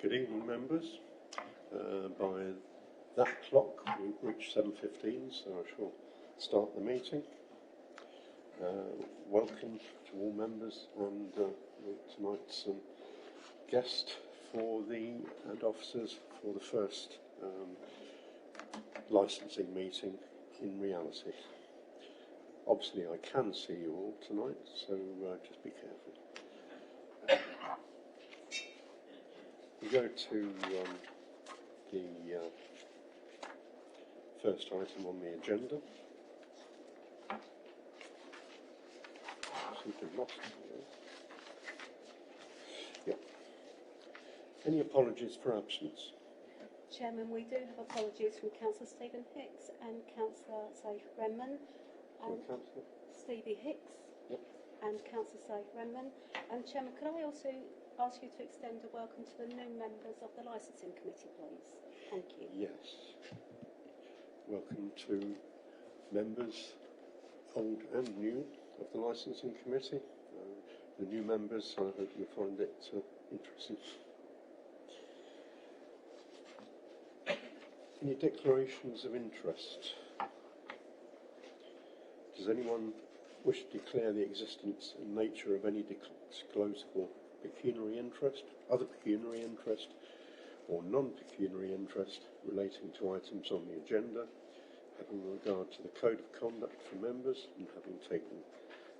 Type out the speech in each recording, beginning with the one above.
Good evening, members. By that clock, we've reached 7:15, so I shall start the meeting. Welcome to all members and tonight's guest and officers for the first licensing meeting in reality. Obviously, I can see you all tonight, so just be careful. We go to the first item on the agenda. Something lost here. Yeah. Any apologies for absence? Chairman, we do have apologies from Councillor Stephen Hicks and Councillor Saif Renman. Stevie Hicks, yep. And Councillor Saif Renman. And Chairman, could I also ask you to extend a welcome to the new members of the Licensing Committee, please? Thank you. Yes. Welcome to members, old and new, of the Licensing Committee. The new members, I hope you'll find it interesting. Any declarations of interest? Does anyone wish to declare the existence and nature of any disclosable pecuniary interest, other pecuniary interest, or non-pecuniary interest relating to items on the agenda, having regard to the Code of Conduct for members and having taken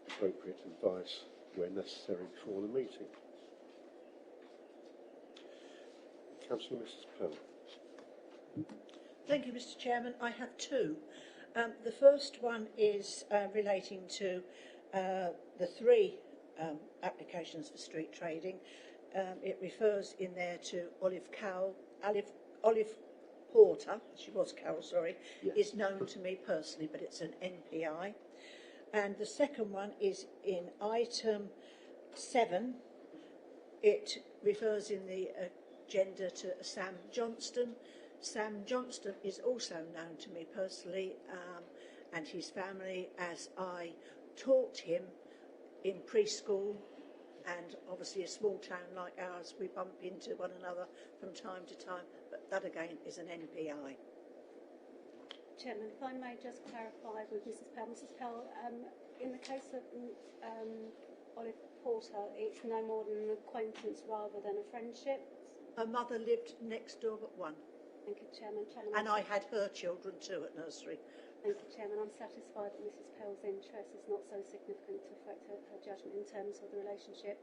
appropriate advice where necessary before the meeting? Councillor Mrs. Pell. Thank you, Mr. Chairman. I have two. The first one is relating to the three applications for street trading. It refers in there to Olive Porter, she was Carol, sorry, yes. Is known to me personally, but it's an NPI. And the second one is in item 7. It refers in the agenda to Sam Johnston. Sam Johnston is also known to me personally and his family, as I taught him in preschool, and obviously a small town like ours, we bump into one another from time to time, but that again is an NPI. Chairman, if I may just clarify with Mrs. Pell. Mrs. Pell, in the case of Olive Porter, it's no more than an acquaintance rather than a friendship. Her mother lived next door but one. Thank you, Chairman. And I had her children too at nursery. Thank you, Chairman. I'm satisfied that Mrs. Pell's interest is not so significant to affect her judgment in terms of the relationship.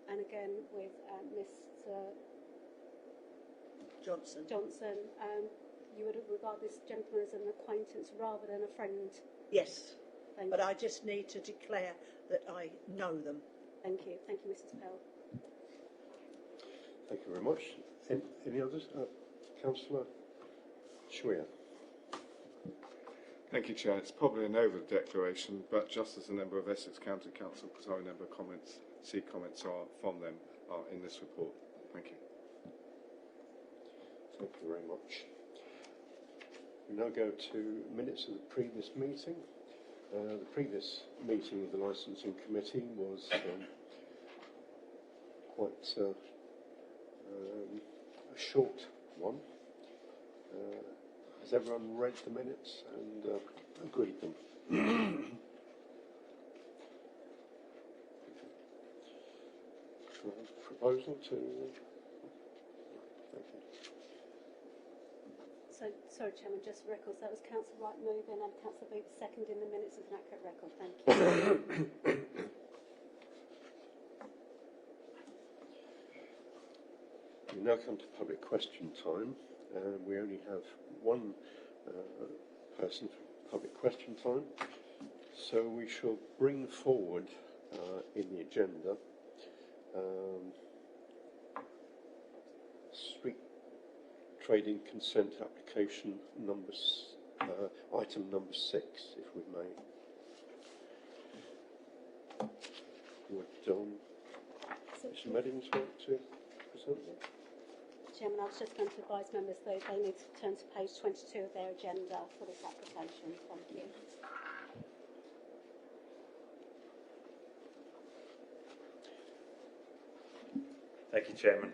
And again, with Mr. Johnson, you would regard this gentleman as an acquaintance rather than a friend? Yes. Thank but you. I just need to declare that I know them. Thank you. Thank you, Mrs. Pell. Thank you very much. Any others? Councillor Shwea. Thank you, Chair. It's probably an over declaration, but just as a member of Essex County Council, because I remember comments from them are in this report. Thank you. Thank you very much. We now go to minutes of the previous meeting. The previous meeting of the Licensing Committee was quite a short one. Has everyone read the minutes and agreed them? Proposal to... Thank you. So, sorry, Chairman, just for records, that was Councillor Wright moving and Councillor Beaver seconding the minutes as an accurate record. Thank you. We now come to public question time. We only have one person for public question time, so we shall bring forward in the agenda street trading consent application item number 6, if we may. Would Mr. Meddings want to present that? Chairman, I was just going to advise members that they need to turn to page 22 of their agenda for this application. Thank you. Thank you, Chairman.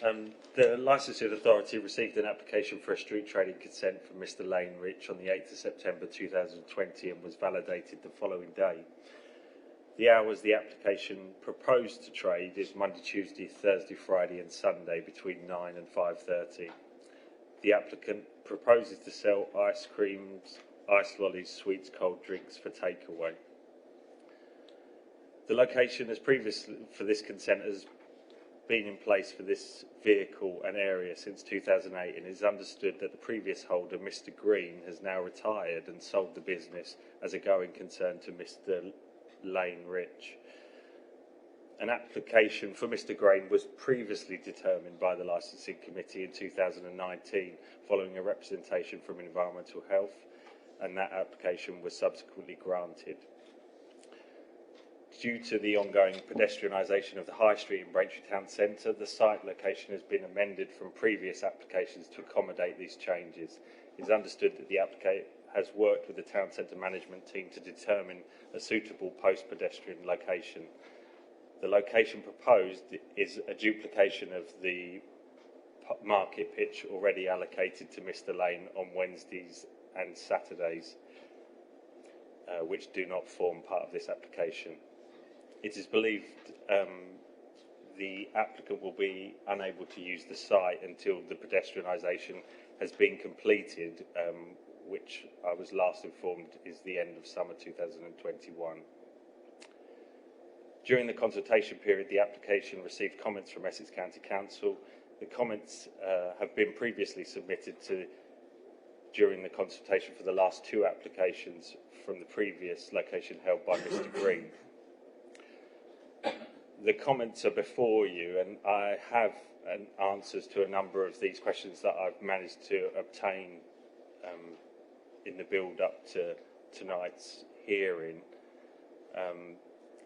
The licensing authority received an application for a street trading consent from Mr. Lane Rich on the 8th of September 2020 and was validated the following day. The hours the application proposed to trade is Monday, Tuesday, Thursday, Friday and Sunday between 9 and 5:30. The applicant proposes to sell ice creams, ice lollies, sweets, cold drinks for takeaway. The location as previously for this consent has been in place for this vehicle and area since 2008, and it is understood that the previous holder, Mr. Green, has now retired and sold the business as a going concern to Mr. Lane Rich. An application for Mr. Green was previously determined by the licensing committee in 2019 following a representation from Environmental Health, and that application was subsequently granted. Due to the ongoing pedestrianisation of the High Street in Braintree Town Centre, the site location has been amended from previous applications to accommodate these changes. It is understood that the applicant has worked with the Town Centre management team to determine a suitable post-pedestrian location. The location proposed is a duplication of the market pitch already allocated to Mr. Lane on Wednesdays and Saturdays, which do not form part of this application. It is believed the applicant will be unable to use the site until the pedestrianisation has been completed, which I was last informed is the end of summer 2021. During the consultation period, the application received comments from Essex County Council. The comments have been previously submitted during the consultation for the last two applications from the previous location held by Mr. Green. The comments are before you, and I have answers to a number of these questions that I've managed to obtain in the build-up to tonight's hearing.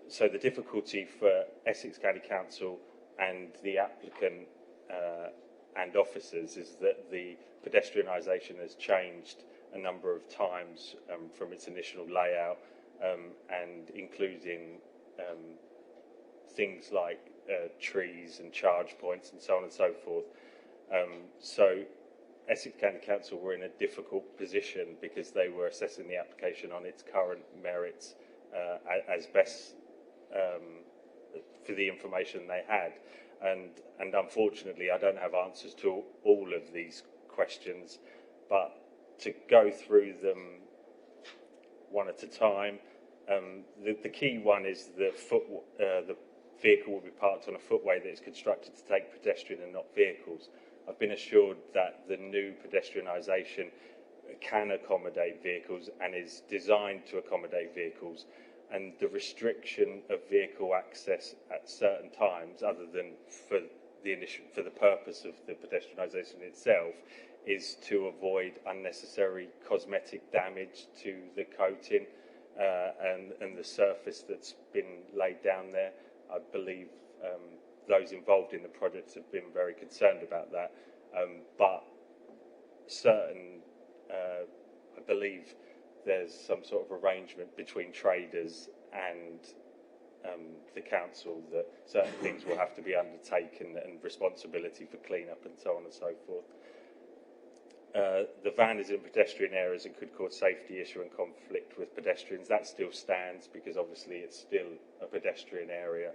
So the difficulty for Essex County Council and the applicant and officers is that the pedestrianisation has changed a number of times from its initial layout, and including things like trees and charge points and so on and so forth. So Essex County Council were in a difficult position because they were assessing the application on its current merits as best for the information they had. And unfortunately, I don't have answers to all of these questions, but to go through them one at a time, the key one is the vehicle will be parked on a footway that is constructed to take pedestrian and not vehicles. I've been assured that the new pedestrianisation can accommodate vehicles and is designed to accommodate vehicles, and the restriction of vehicle access at certain times, other than for the purpose of the pedestrianisation itself, is to avoid unnecessary cosmetic damage to the coating and the surface that's been laid down there. I believe those involved in the project have been very concerned about that, but I believe there's some sort of arrangement between traders and the council that certain things will have to be undertaken and responsibility for clean-up and so on and so forth. The van is in pedestrian areas and could cause safety issue and conflict with pedestrians. That still stands because obviously it's still a pedestrian area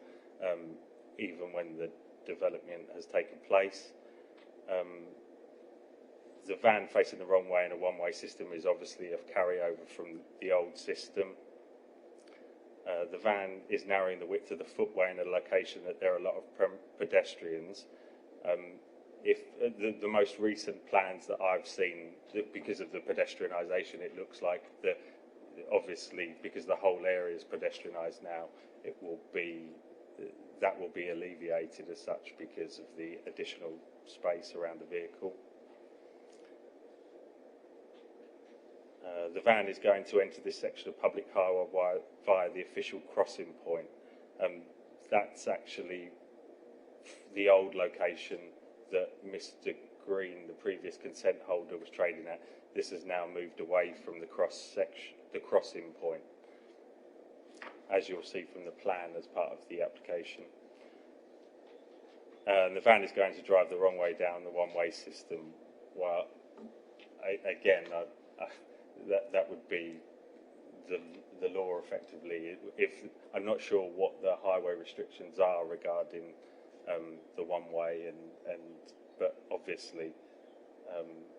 even when the development has taken place. The van facing the wrong way in a one-way system is obviously a carryover from the old system. The van is narrowing the width of the footway in a location that there are a lot of pedestrians. If the most recent plans that I've seen, because of the pedestrianisation, it looks like obviously because the whole area is pedestrianised now, that will be alleviated as such because of the additional space around the vehicle. The van is going to enter this section of public highway via the official crossing point. That's actually the old location that Mr. Green, the previous consent holder, was trading at. This has now moved away from the crossing point, as you'll see from the plan as part of the application. and the van is going to drive the wrong way down the one-way system. Well, that would be the law effectively. If I'm not sure what the highway restrictions are regarding the one-way, but obviously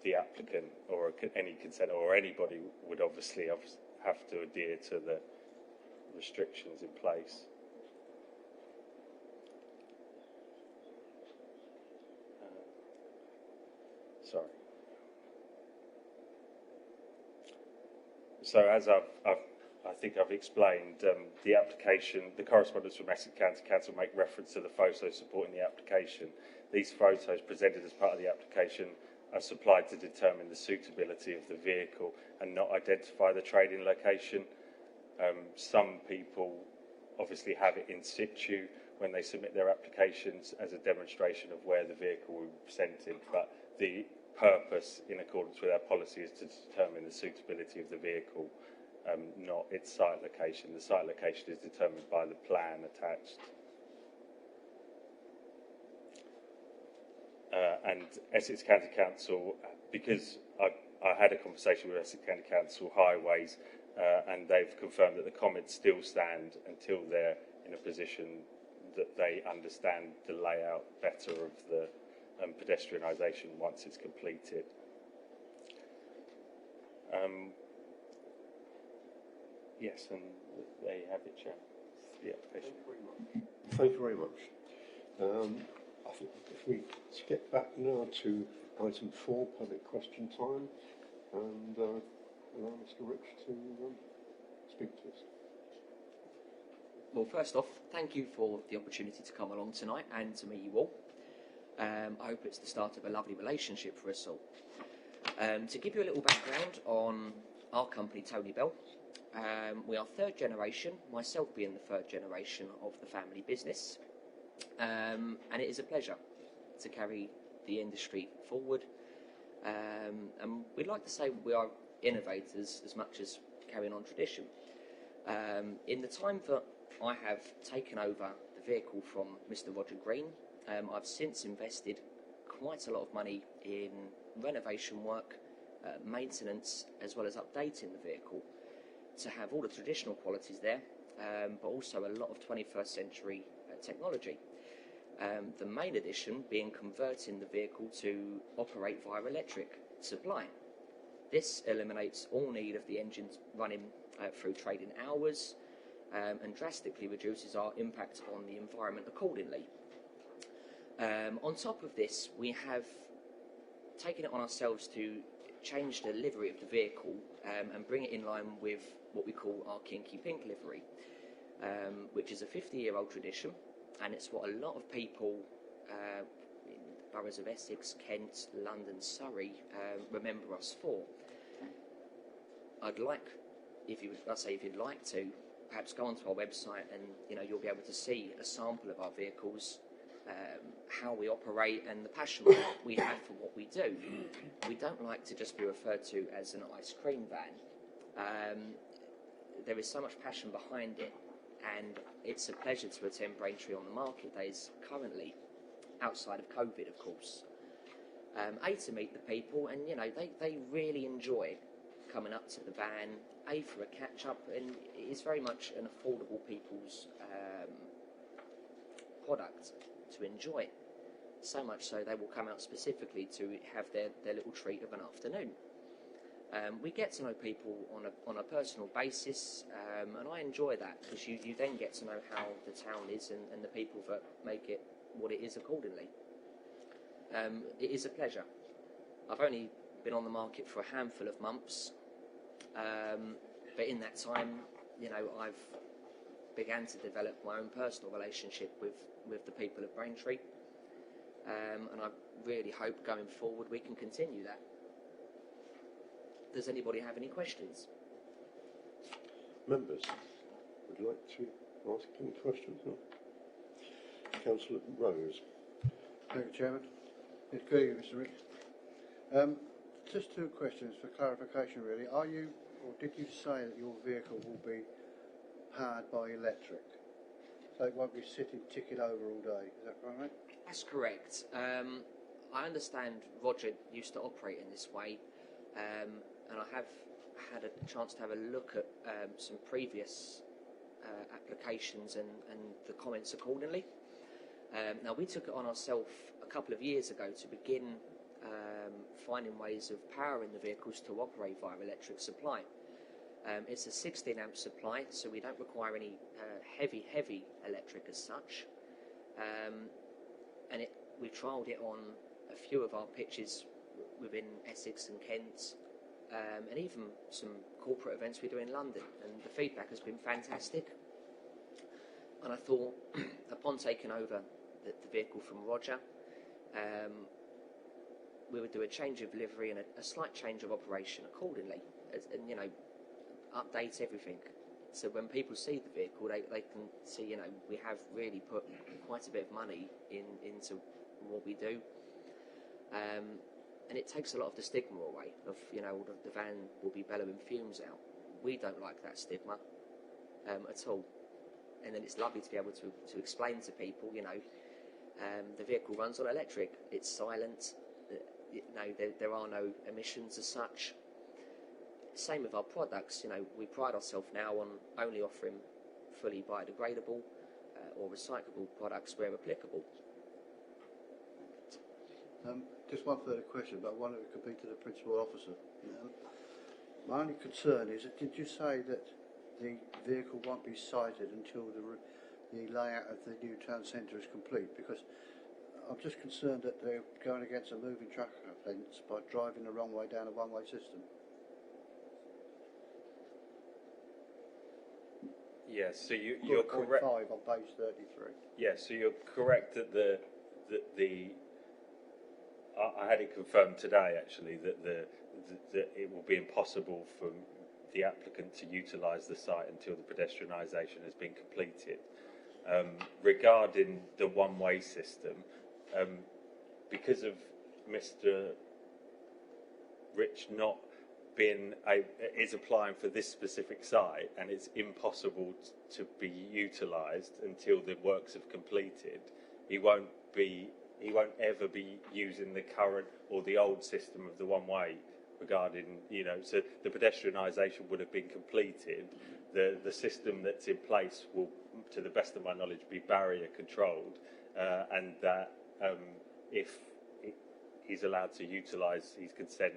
the applicant or any consent or anybody would obviously have to adhere to the restrictions in place. Sorry. So as I think I've explained, the application, the correspondence from Essex County Council make reference to the photos supporting the application. These photos presented as part of the application are supplied to determine the suitability of the vehicle and not identify the trading location. Some people obviously have it in situ when they submit their applications as a demonstration of where the vehicle will be presented, but the purpose, in accordance with our policy, is to determine the suitability of the vehicle, not its site location. The site location is determined by the plan attached. And Essex County Council, because I had a conversation with Essex County Council Highways, and they've confirmed that the comments still stand until they're in a position that they understand the layout better of the pedestrianisation once it's completed. Yes, and there you have it, Chair. The application. Thank you very much. I think if we skip back now to item 4, public question time, and allow Mr. Rich to speak to us. Well, first off, thank you for the opportunity to come along tonight and to meet you all. I hope it's the start of a lovely relationship for us all. To give you a little background on our company, Tony Bell, we are third generation, myself being the third generation of the family business, and it is a pleasure to carry the industry forward. And we'd like to say we are innovators as much as carrying on tradition. In the time that I have taken over the vehicle from Mr. Roger Green, I've since invested quite a lot of money in renovation work, maintenance, as well as updating the vehicle to have all the traditional qualities there, but also a lot of 21st century technology. The main addition being converting the vehicle to operate via electric supply. This eliminates all need of the engines running through trading hours, and drastically reduces our impact on the environment accordingly. On top of this, we have taken it on ourselves to change the livery of the vehicle and bring it in line with what we call our Kinky Pink livery, which is a 50-year-old tradition, and it's what a lot of people in the boroughs of Essex, Kent, London, Surrey remember us for. I'd like, if you'd like to, perhaps go onto our website and you'll be able to see a sample of our vehicles, how we operate and the passion we have for what we do. We don't like to just be referred to as an ice cream van. There is so much passion behind it, and it's a pleasure to attend Braintree on the Market Days currently, outside of COVID, of course. To meet the people, and they really enjoy coming up to the van, for a catch-up, and it's very much an affordable people's product to enjoy. So much so they will come out specifically to have their little treat of an afternoon. We get to know people on a personal basis, and I enjoy that, because you then get to know how the town is and the people that make it what it is accordingly. It is a pleasure. I've only been on the market for a handful of months, but in that time, I've began to develop my own personal relationship with the people of Braintree, and I really hope going forward we can continue that. Does anybody have any questions? Members, would you like to ask any questions? No? Councillor Rose. Thank you, Chairman. It's good evening, Mr. Rich. Just two questions for clarification, really. Are you, or did you say that your vehicle will be powered by electric? so it won't be sitting ticking over all day. Is that right? That's correct. I understand Roger used to operate in this way, and I have had a chance to have a look at some previous applications and the comments accordingly. Now, we took it on ourselves a couple of years ago to begin finding ways of powering the vehicles to operate via electric supply. It's a 16 amp supply, so we don't require any heavy electric as such. And we trialled it on a few of our pitches within Essex and Kent, and even some corporate events we do in London, and the feedback has been fantastic. And I thought, upon taking over the vehicle from Roger, we would do a change of livery and a slight change of operation accordingly, and update everything. So when people see the vehicle, they can see, we have really put quite a bit of money into what we do. And it takes a lot of the stigma away of, the van will be bellowing fumes out. We don't like that stigma at all. And then it's lovely to be able to explain to people, the vehicle runs on electric, it's silent, there are no emissions as such. Same with our products, we pride ourselves now on only offering fully biodegradable or recyclable products where applicable. Just one further question, but one that could be to the principal officer. My only concern is that, did you say that the vehicle won't be sighted until the layout of the new town centre is complete? Because I'm just concerned that they're going against a moving traffic offence by driving the wrong way down a one-way system. Yes, so you're correct. 5 on page 33. Yes, so you're correct that the I had it confirmed today actually that it will be impossible for the applicant to utilise the site until the pedestrianisation has been completed. Regarding the one-way system, because of Mr. Rich not being is applying for this specific site, and it's impossible to be utilised until the works have completed, he won't ever be using the current or the old system of the one-way regarding, so the pedestrianisation would have been completed. The system that's in place will, to the best of my knowledge, be barrier controlled, and that if he's allowed to utilise his consent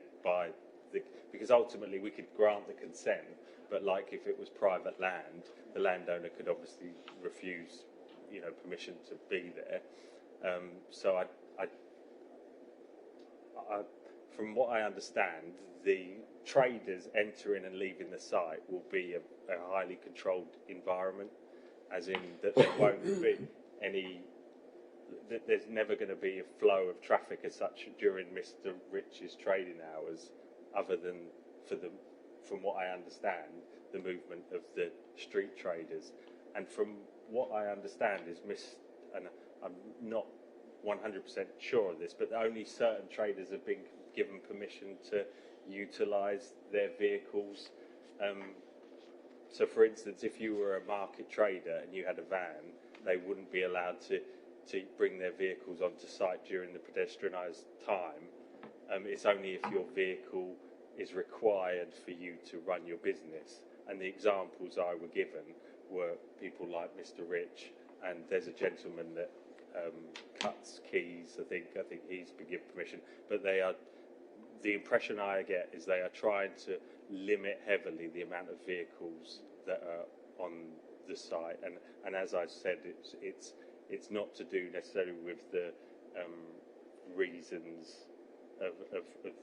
because ultimately we could grant the consent, but like if it was private land, the landowner could obviously refuse, permission to be there. So I, from what I understand, the traders entering and leaving the site will be a highly controlled environment, as in that there won't be there's never going to be a flow of traffic as such during Mr. Rich's trading hours, other than from what I understand, the movement of the street traders. And from what I understand is and I'm not 100% sure of this, but only certain traders have been given permission to utilise their vehicles. So, for instance, if you were a market trader and you had a van, they wouldn't be allowed to bring their vehicles onto site during the pedestrianised time. It's only if your vehicle is required for you to run your business. And the examples I were given were people like Mr. Rich, and there's a gentleman that cuts keys. I think he's been given permission, but the impression I get is they are trying to limit heavily the amount of vehicles that are on the site. And as I said, it's not to do necessarily with the reasons of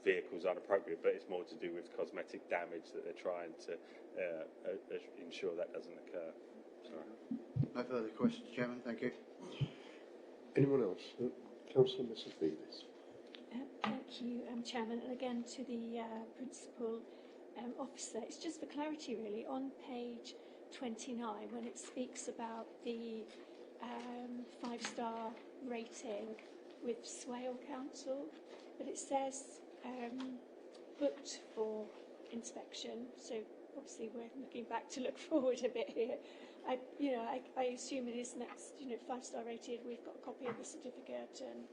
vehicles inappropriate, but it's more to do with cosmetic damage that they're trying to ensure that doesn't occur. Sorry. No further questions, Chairman. Thank you. Anyone else? Councillor Mrs. Beavis. Thank you, Chairman. And again to the Principal Officer. It's just for clarity, really, on page 29, when it speaks about the 5-star rating with Swale Council, but it says booked for inspection, so obviously we're looking back to look forward a bit here. I assume it is next, 5-star rated. We've got a copy of the certificate, and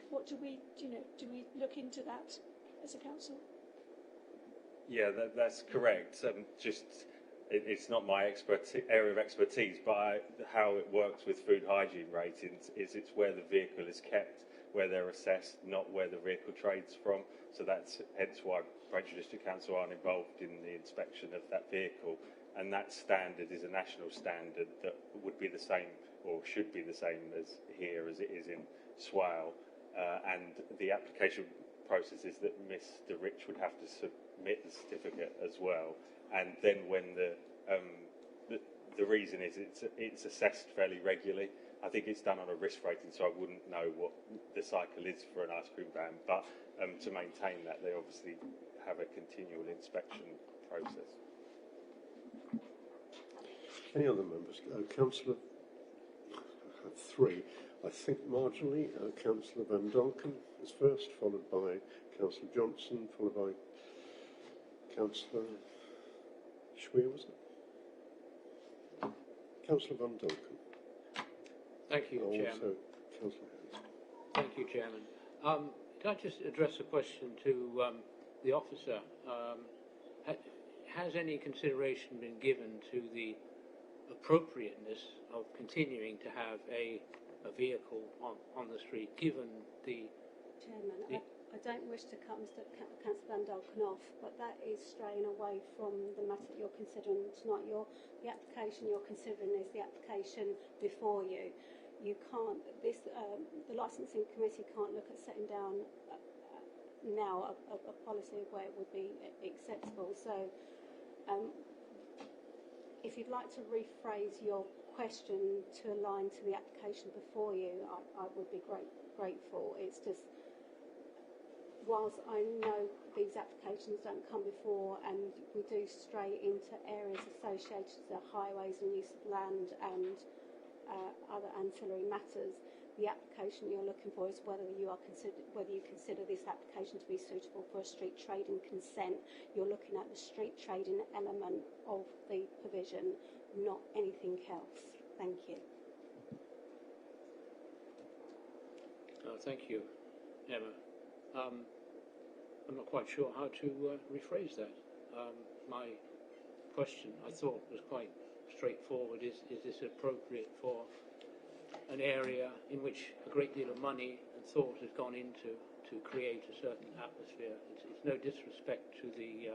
what do we, do we look into that as a council? Yeah, that's correct. It's not my area of expertise, but how it works with food hygiene ratings is it's where the vehicle is kept, where they're assessed, not where the vehicle trades from. So that's hence why Braintree District Council aren't involved in the inspection of that vehicle. And that standard is a national standard that would be the same, or should be the same as here as it is in Swale. And the application process is that Mr. Rich would have to submit the certificate as well. And then when the reason is it's assessed fairly regularly. I think it's done on a risk rating, so I wouldn't know what the cycle is for an ice cream van. But to maintain that, they obviously have a continual inspection process. Any other members? Councillor, I have three. I think marginally, Councillor Van Dalken is first, followed by Councillor Johnson, followed by Councillor Schweer, was it? Councillor Van Dalken. Thank you, Chairman. Also, Councillor Hayes. Thank you, Chairman. Can I just address a question to the officer? Has any consideration been given to the appropriateness of continuing to have a vehicle on the street, given the... Chairman, I don't wish to cut Mr. Councillor Van Dalken off, but that is straying away from the matter that you're considering tonight. The application you're considering is the application before you. You can't, the licensing committee can't look at setting down now a policy of where it would be acceptable. So if you'd like to rephrase your question to align to the application before you, I would be grateful. It's just, whilst I know these applications don't come before and we do stray into areas associated to the highways and use of land and other ancillary matters, the application you're looking for is whether you consider this application to be suitable for a street trading consent. You're looking at the street trading element of the provision, not anything else. Thank you. Thank you, Emma. I'm not quite sure how to rephrase that. My question, I thought, was quite straightforward. Is this appropriate for an area in which a great deal of money and thought has gone into to create a certain atmosphere? It's no disrespect to the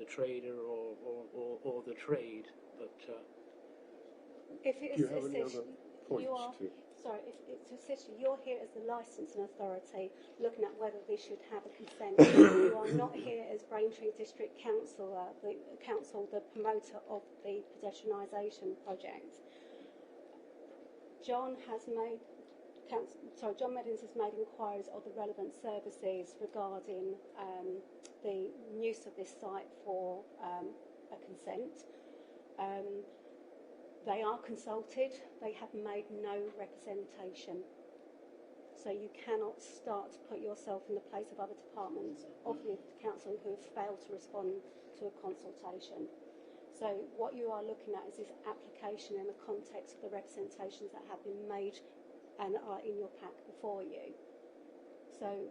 trader or the trade, but If Do you have any other points to? Sorry, if it's assist you, you're here as the licensing authority looking at whether this should have a consent. You are not here as Braintree District Council, the promoter of the pedestrianisation project. John Meddings has made inquiries of the relevant services regarding the use of this site for a consent. They are consulted. They have made no representation. So you cannot start to put yourself in the place of other departments of the council who have failed to respond to a consultation. So what you are looking at is this application in the context of the representations that have been made and are in your pack before you. So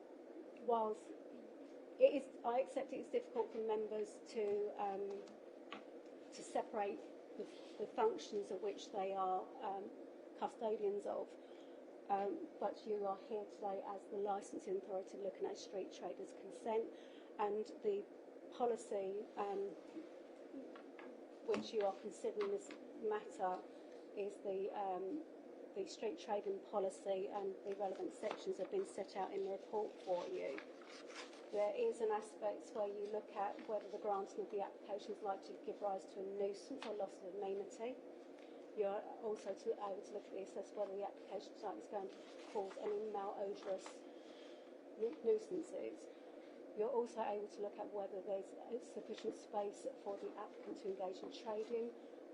whilst it is, I accept it is difficult for members to separate the functions of which they are custodians of, but you are here today as the licensing authority looking at street traders' consent, and the policy which you are considering this matter is the street trading policy, and the relevant sections have been set out in the report for you. There is an aspect where you look at whether the granting of the application is likely to give rise to a nuisance or loss of amenity. You're also able to look at this as whether the application site is going to cause any malodorous nuisances. You're also able to look at whether there's sufficient space for the applicant to engage in trading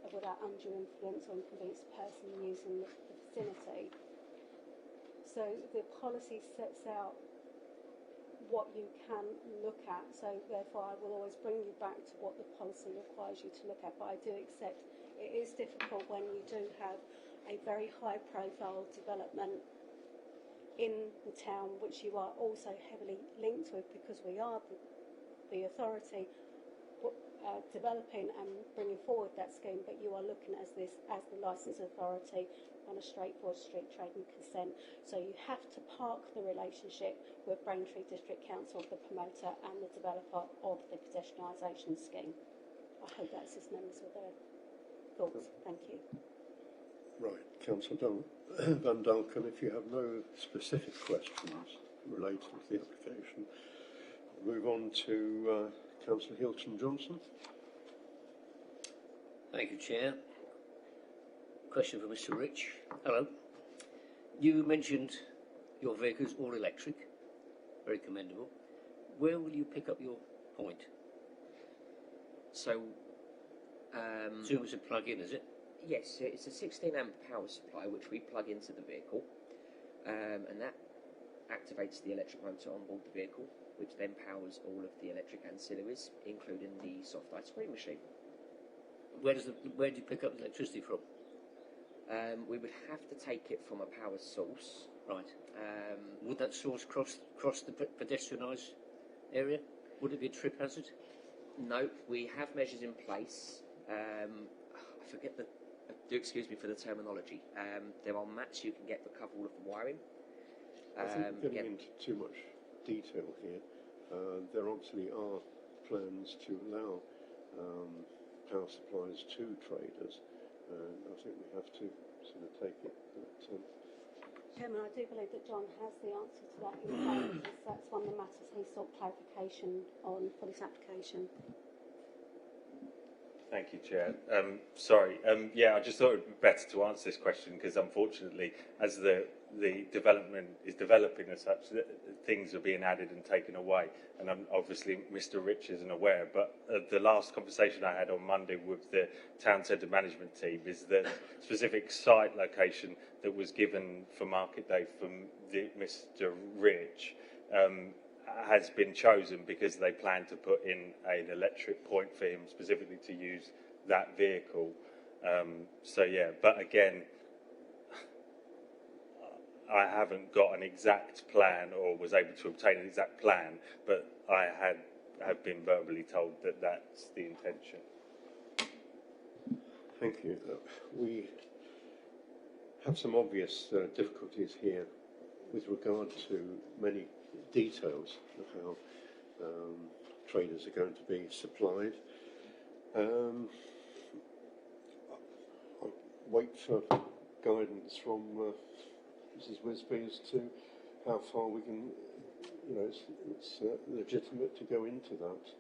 without undue influence or inconvenience the person using the vicinity. So the policy sets out what you can look at. So therefore I will always bring you back to what the policy requires you to look at. But I do accept it is difficult when you do have a very high profile development in the town, which you are also heavily linked with, because we are the authority developing and bringing forward that scheme, but you are looking at this as the licensed authority on a straightforward street trading consent. So you have to park the relationship with Braintree District Council, the promoter and the developer of the pedestrianisation scheme. I hope that assists members with their thoughts. Thank you. Right, Councillor Van Dalken, if you have no specific questions relating to the application, we'll move on to Councillor Hilton-Johnson. Thank you, Chair. Question for Mr. Rich. Hello. You mentioned your vehicle's all electric, very commendable. Where will you pick up your point? So, Assume it's a plug-in, is it? yes, it's a 16 amp power supply which we plug into the vehicle, and that activates the electric motor on board the vehicle, which then powers all of the electric ancillaries, including the soft ice cream machine. Where do you pick up the electricity from? We would have to take it from a power source. Right. Would that source cross the pedestrianised area? Would it be a trip hazard? No, we have measures in place. I forget the. Do excuse me for the terminology. There are mats you can get that cover all of the wiring. I think getting into too much detail here, there obviously are plans to allow power supplies to traders, and I think we have to sort of take it. Chairman, I do believe that John has the answer to that in place, because that's one of the matters he sought clarification on for this application. Thank you, Chair. Sorry. Yeah, I just thought it would be better to answer this question, because unfortunately, as the development is developing as such, things are being added and taken away. And obviously, Mr. Rich isn't aware, but the last conversation I had on Monday with the town centre management team is the specific site location that was given for Market Day from Mr. Rich has been chosen because they plan to put in an electric point for him specifically to use that vehicle. So yeah, but again, I haven't got an exact plan or was able to obtain an exact plan, but I have been verbally told that that's the intention. Thank you. We have some obvious difficulties here with regard to many details of how traders are going to be supplied. I'll wait for guidance from Mrs. Wisby as to how far we can, it's legitimate to go into that.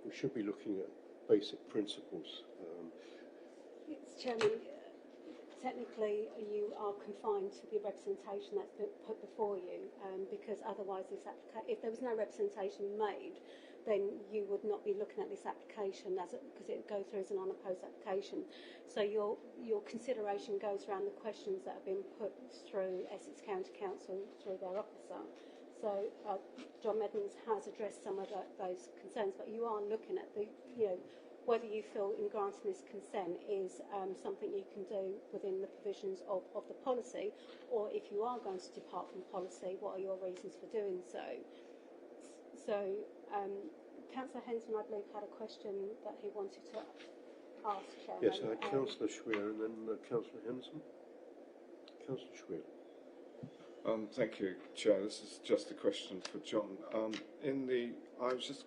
We should be looking at basic principles. It's Chairman, technically you are confined to the representation that's been put before you, because otherwise if there was no representation made, then you would not be looking at this application because it would go through as an unopposed application. So your consideration goes around the questions that have been put through Essex County Council through their officer. So John Medlands has addressed some of those concerns, but you are looking at whether you feel in granting this consent is something you can do within the provisions of the policy, or if you are going to depart from policy, what are your reasons for doing so? So, Councillor Henson, I believe, had a question that he wanted to ask, Chairman. Yes, Councillor Schwier and then Councillor Henson. Councillor Schwier. Thank you, Chair. This is just a question for John. I was just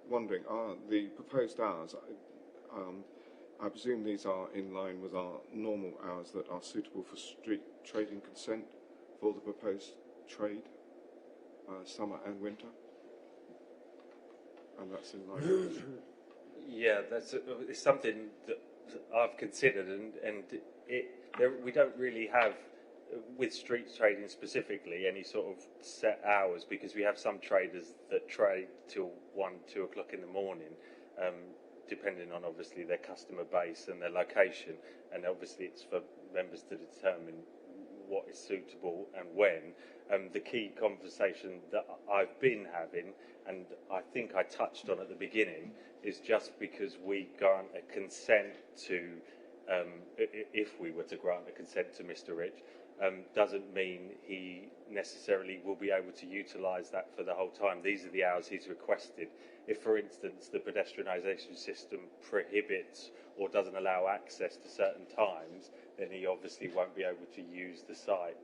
wondering, are the proposed hours, I presume these are in line with our normal hours that are suitable for street trading consent for the proposed trade, summer and winter? And that's in line with Yeah, it's something that I've considered, and we don't really have, with street trading specifically, any sort of set hours, because we have some traders that trade till 1, 2 o'clock in the morning, depending on obviously their customer base and their location, and obviously it's for members to determine what is suitable and when. The key conversation that I've been having, and I think I touched on at the beginning, is just because we grant a consent to, if we were to grant a consent to Mr. Rich, doesn't mean he necessarily will be able to utilise that for the whole time. These are the hours he's requested. If, for instance, the pedestrianisation system prohibits or doesn't allow access to certain times, then he obviously won't be able to use the site.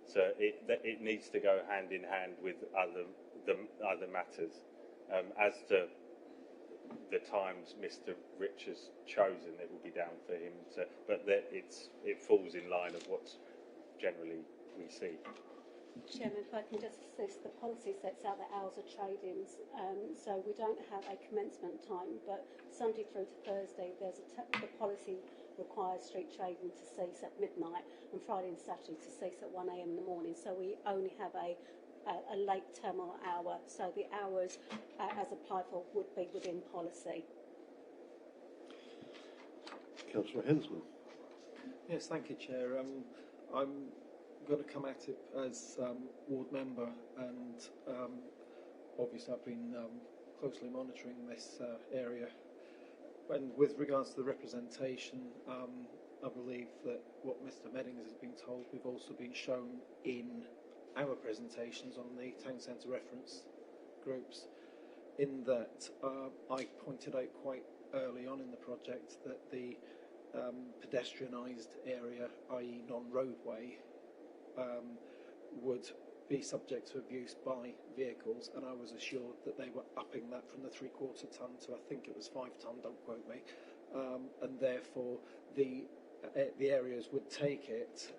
So it needs to go hand in hand with other matters. As to the times Mr. Rich has chosen, it will be down for him to, but it falls in line of what's generally we see. Chairman, if I can just assist, the policy sets out the hours of trade-ins, so we don't have a commencement time, but Sunday through to Thursday, the policy requires street trading to cease at midnight, and Friday and Saturday to cease at 1 a.m. in the morning. So we only have a late terminal hour. So the hours, as applied for, would be within policy. Councillor Hensman. Yes, thank you, Chair. I'm going to come at it as ward member, and obviously I've been closely monitoring this area. And with regards to the representation, I believe that what Mr. Meddings has been told, we've also been shown in our presentations on the town centre reference groups, in that I pointed out quite early on in the project that the pedestrianised area, i.e. non-roadway, would be subject to abuse by vehicles, and I was assured that they were upping that from the 3/4 tonne to, I think it was 5 tonne, don't quote me, and therefore the areas would take it.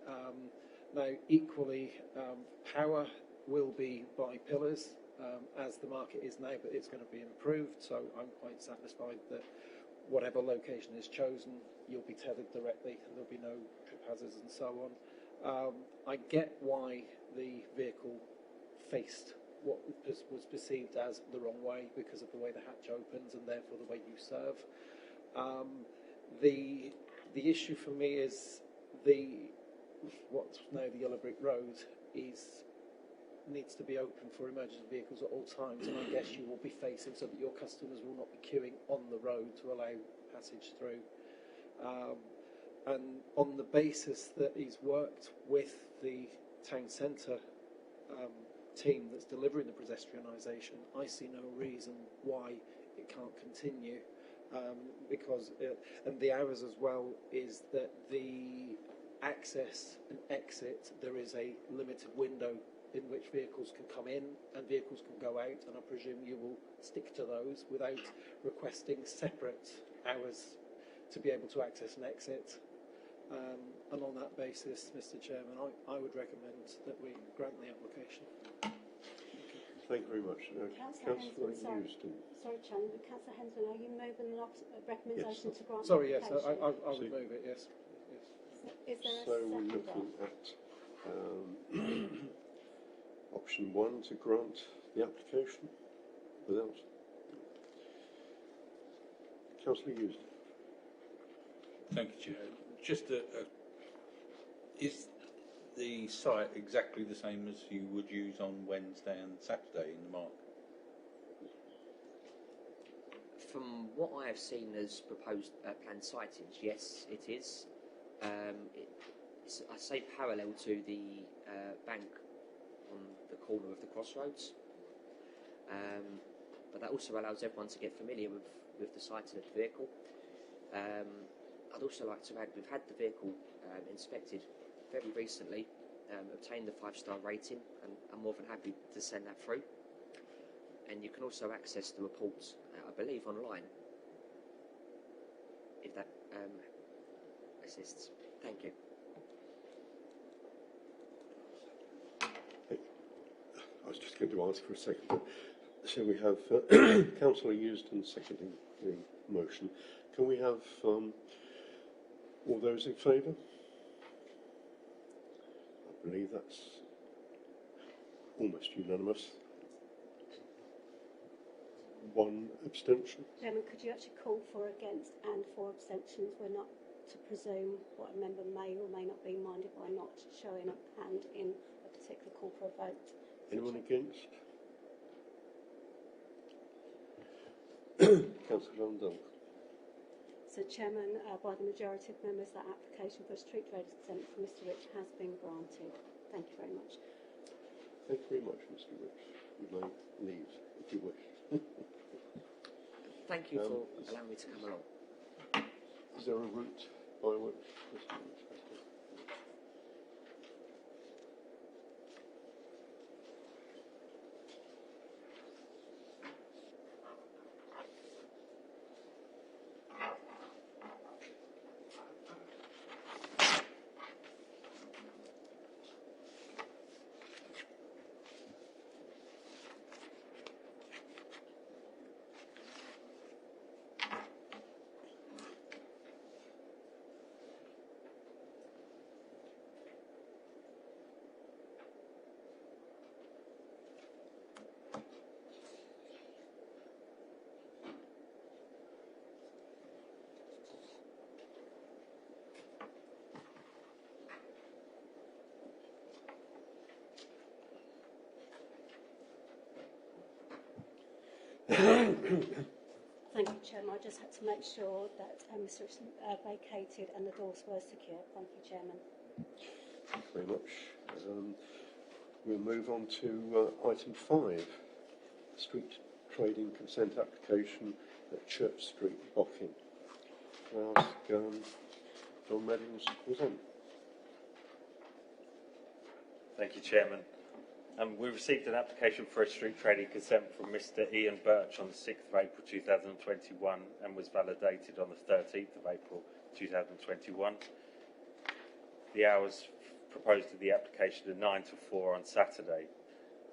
Now, equally, power will be by pillars, as the market is now, but it's going to be improved, so I'm quite satisfied that whatever location is chosen, you'll be tethered directly, and there'll be no trip hazards and so on. I get why the vehicle faced what was perceived as the wrong way because of the way the hatch opens and therefore the way you serve. The issue for me is what's now the Yellow Brick Road needs to be open for emergency vehicles at all times, and I guess you will be facing so that your customers will not be queuing on the road to allow passage through. And on the basis that he's worked with the town centre team that's delivering the pedestrianisation, I see no reason why it can't continue. Because and the hours as well is that the access and exit, there is a limited window in which vehicles can come in and vehicles can go out, and I presume you will stick to those without requesting separate hours to be able to access and exit. And on that basis, Mr. Chairman, I would recommend that we grant the application. Thank you very much. Councillor Hensman, sorry, Chairman, but Councillor Hensman, are you moving the recommendation to grant Sorry, the yes, application? I would move it, yes. Is there a So we're seconder? looking at option 1 to grant the application without. Councillor Hughes. Thank you, Chair. Just is the site exactly the same as you would use on Wednesday and Saturday in the market? From what I have seen as proposed planned sightings, yes, it is. It's, I say, parallel to the bank on the corner of the crossroads. But that also allows everyone to get familiar with the sighting of the vehicle. I'd also like to add, we've had the vehicle inspected very recently, obtained the 5-star rating, and I'm more than happy to send that through. And you can also access the reports, I believe, online, if that assists. Thank you. I was just going to ask for a second. So we have Councillor Euston seconding the motion. Can we have all those in favour? I believe that's almost unanimous. One abstention. Chairman, could you actually call for against and for abstentions? We're not to presume what a member may or may not be minded by not showing a hand in a particular corporate vote. Anyone against? Councillor Lundell. So, Chairman, by the majority of members, that application for a street trade exempt for Mr. Rich has been granted. Thank you very much. Thank you very much, Mr. Rich. You may leave if you wish. Thank you for allowing me to come along. Is there a route by which Mr. Rich has to? Thank you, Chairman. I just had to make sure that Mr. Rich vacated and the doors were secure. Thank you, Chairman. Thank you very much. We'll move on to item 5, street trading consent application at Church Street, Bocking. I'll ask John Reddings to present. Thank you, Chairman. We received an application for a street trading consent from Mr. Ian Birch on the 6th of April 2021 and was validated on the 13th of April 2021. The hours proposed in the application are 9 to 4 on Saturday.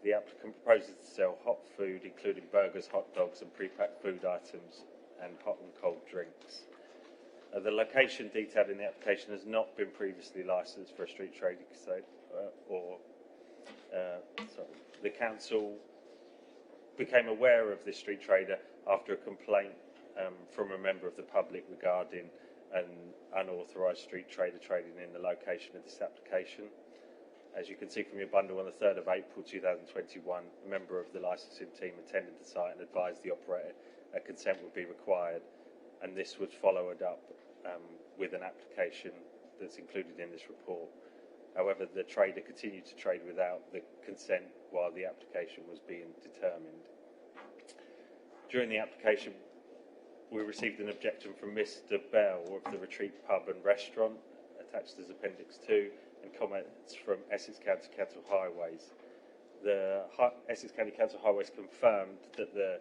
The applicant proposes to sell hot food, including burgers, hot dogs and pre-packed food items and hot and cold drinks. The location detailed in the application has not been previously licensed for a street trading consent the council became aware of this street trader after a complaint from a member of the public regarding an unauthorised street trader trading in the location of this application. As you can see from your bundle, on the 3rd of April 2021, a member of the licensing team attended the site and advised the operator a consent would be required, and this was followed up with an application that's included in this report. However, the trader continued to trade without the consent while the application was being determined. During the application, we received an objection from Mr. Bell of the Retreat Pub and Restaurant, attached as Appendix 2, and comments from Essex County Council Highways. The Essex County Council Highways confirmed that the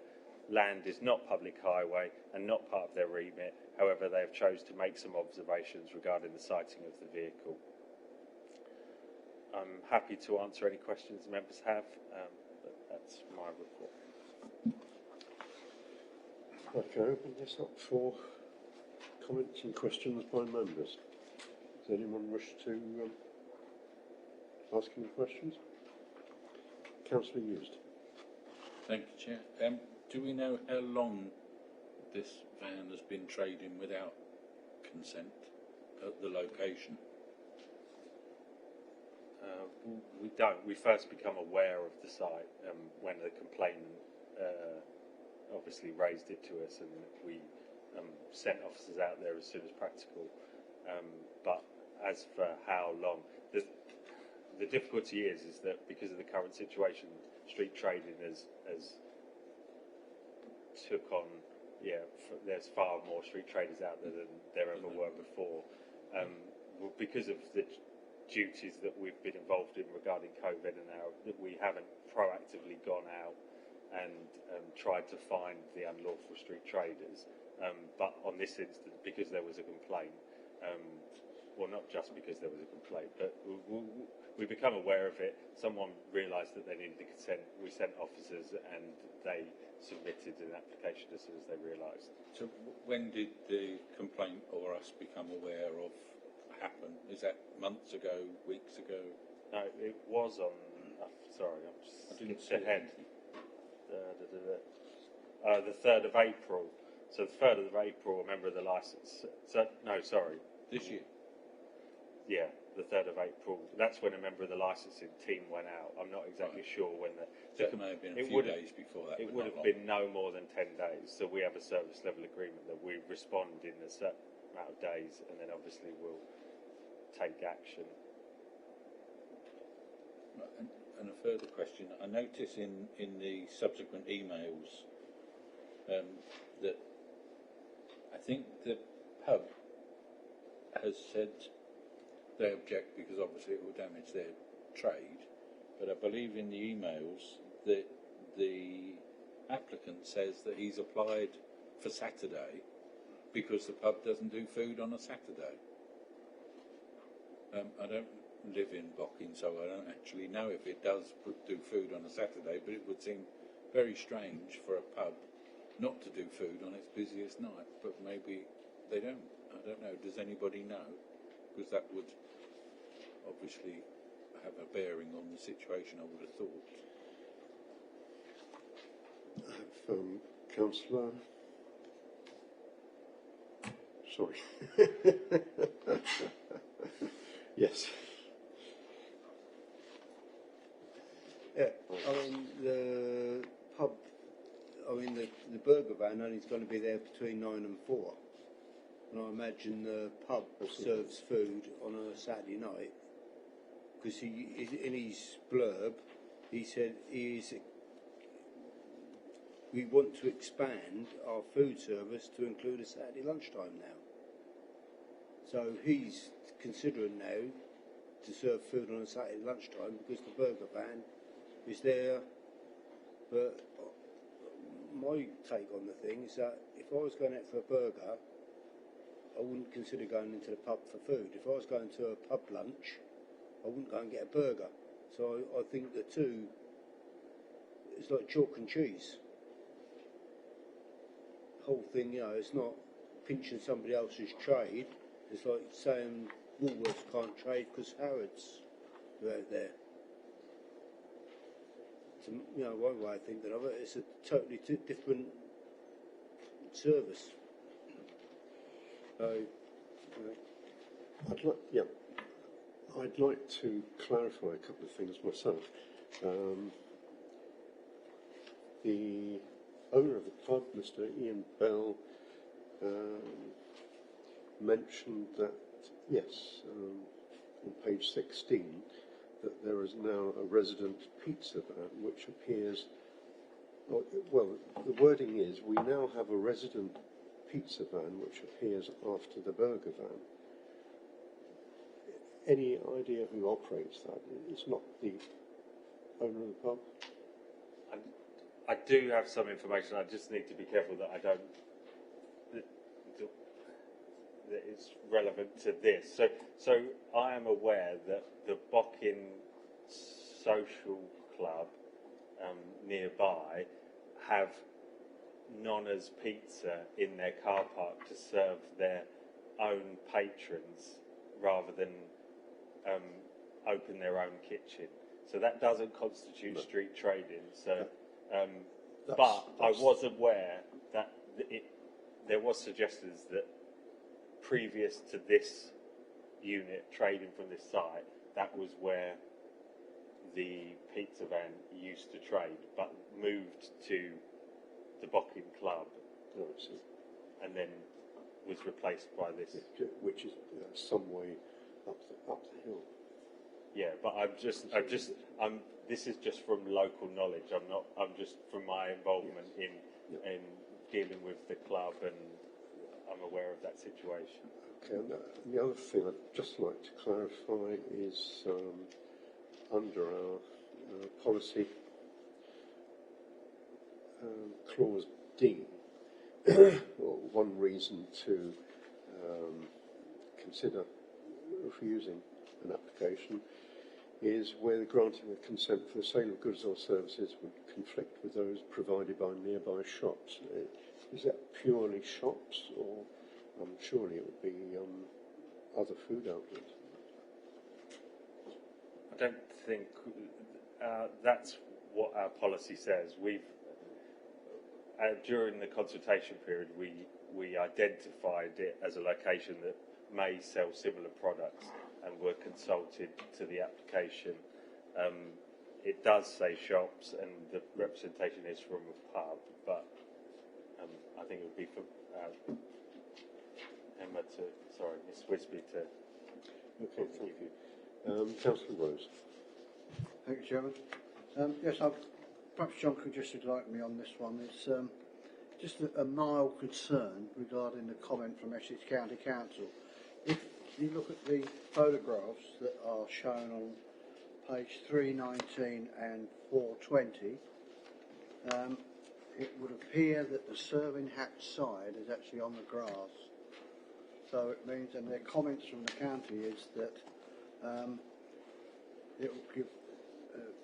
land is not public highway and not part of their remit. However, they have chosen to make some observations regarding the sighting of the vehicle. I'm happy to answer any questions members have, but that's my report. Okay, open this up for comments and questions by members. Does anyone wish to ask any questions? Councillor Used. Thank you, Chair. Do we know how long this van has been trading without consent at the location? We don't. We first become aware of the site when the complainant obviously raised it to us, and we sent officers out there as soon as practical. But as for how long, the difficulty is that because of the current situation, street trading has took on. There's far more street traders out there than there ever were before. Because of the duties that we've been involved in regarding COVID and now that we haven't proactively gone out and tried to find the unlawful street traders. But on this instance, because there was a complaint, well, not just because there was a complaint, but we become aware of it. Someone realised that they needed the consent. We sent officers and they submitted an application as soon as they realised. So when did the complaint or us become aware of happen? Is that months ago, weeks ago? No, it was on. Sorry, I'm just skipped ahead. The 3rd of April. So the 3rd of April, a member of the licence. The This year? Yeah, the 3rd of April. That's when a member of the licensing team went out. I'm not exactly sure when the... That may have been a it few would have- days before that. It but would not have long. been no more than 10 days. So we have a service level agreement that we respond in a certain amount of days, and then obviously we'll take action. Right, and a further question. I notice in the subsequent emails that I think the pub has said they object because obviously it will damage their trade, but I believe in the emails that the applicant says that he's applied for Saturday because the pub doesn't do food on a Saturday. I don't live in Bocking, so I don't actually know if it does do food on a Saturday, but it would seem very strange for a pub not to do food on its busiest night, but maybe they don't. I don't know. Does anybody know? Because that would obviously have a bearing on the situation, I would have thought. Councillor. Sorry. Yes. Yeah, I mean the pub. I mean the burger van only is going to be there between 9 and 4, and I imagine the pub serves food on a Saturday night. Because he, in his blurb, he said we want to expand our food service to include a Saturday lunchtime now. So he's considering now to serve food on a Saturday lunchtime because the burger van is there. But my take on the thing is that if I was going out for a burger, I wouldn't consider going into the pub for food. If I was going to a pub lunch, I wouldn't go and get a burger. So I think the two is like chalk and cheese. The whole thing, you know, it's not pinching somebody else's trade. It's like saying Woolworths can't trade because Harrods are out there. So, you know, one way I think that of it, it's a totally different service. So, I'd like to clarify a couple of things myself. The owner of the pub, Mr. Ian Bell, mentioned that, yes, on page 16, that there is now a resident pizza van which appears, well, the wording is, we now have a resident pizza van which appears after the burger van. Any idea who operates that? It's not the owner of the pub? I do have some information. I just need to be careful that I don't... that it's relevant to this. So I am aware that the Bocking Social Club nearby have Nonna's Pizza in their car park to serve their own patrons rather than open their own kitchen. So that doesn't constitute street trading. So, but I was aware that there was suggestions that previous to this unit trading from this site, that was where the pizza van used to trade, but moved to the Bocking Club, and then was replaced by this, which is some way up the hill. Yeah, but this is just from local knowledge. I'm just from my involvement in dealing with the club, and I'm aware of that situation. Okay, and the other thing I'd just like to clarify is under our policy, clause D, one reason to consider refusing an application is where the granting of consent for the sale of goods or services would conflict with those provided by nearby shops. Is that purely shops, or surely it would be other food outlets? I don't think that's what our policy says. We've during the consultation period, we identified it as a location that may sell similar products and were consulted to the application. It does say shops, and the representation is from a pub, but I think it would be for Miss Wisby to. Okay, thank you. Councillor Rose. Thank you, Chairman. Yes, perhaps John could just enlighten me on this one. It's just a mild concern regarding the comment from Essex County Council. If you look at the photographs that are shown on page 319 and 420, it would appear that the serving hatch side is actually on the grass. So it means, and their comments from the county is that it will give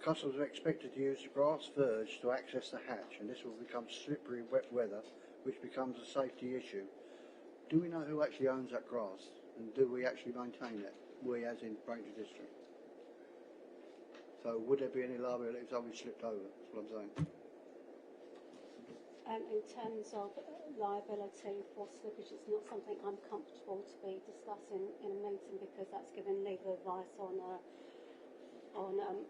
customers are expected to use the grass verge to access the hatch, and this will become slippery wet weather, which becomes a safety issue. Do we know who actually owns that grass, and do we actually maintain it? We, as in Braintree District. So would there be any liability if somebody slipped over? That's what I'm saying. In terms of liability for slippage, it's not something I'm comfortable to be discussing in a meeting, because that's giving legal advice on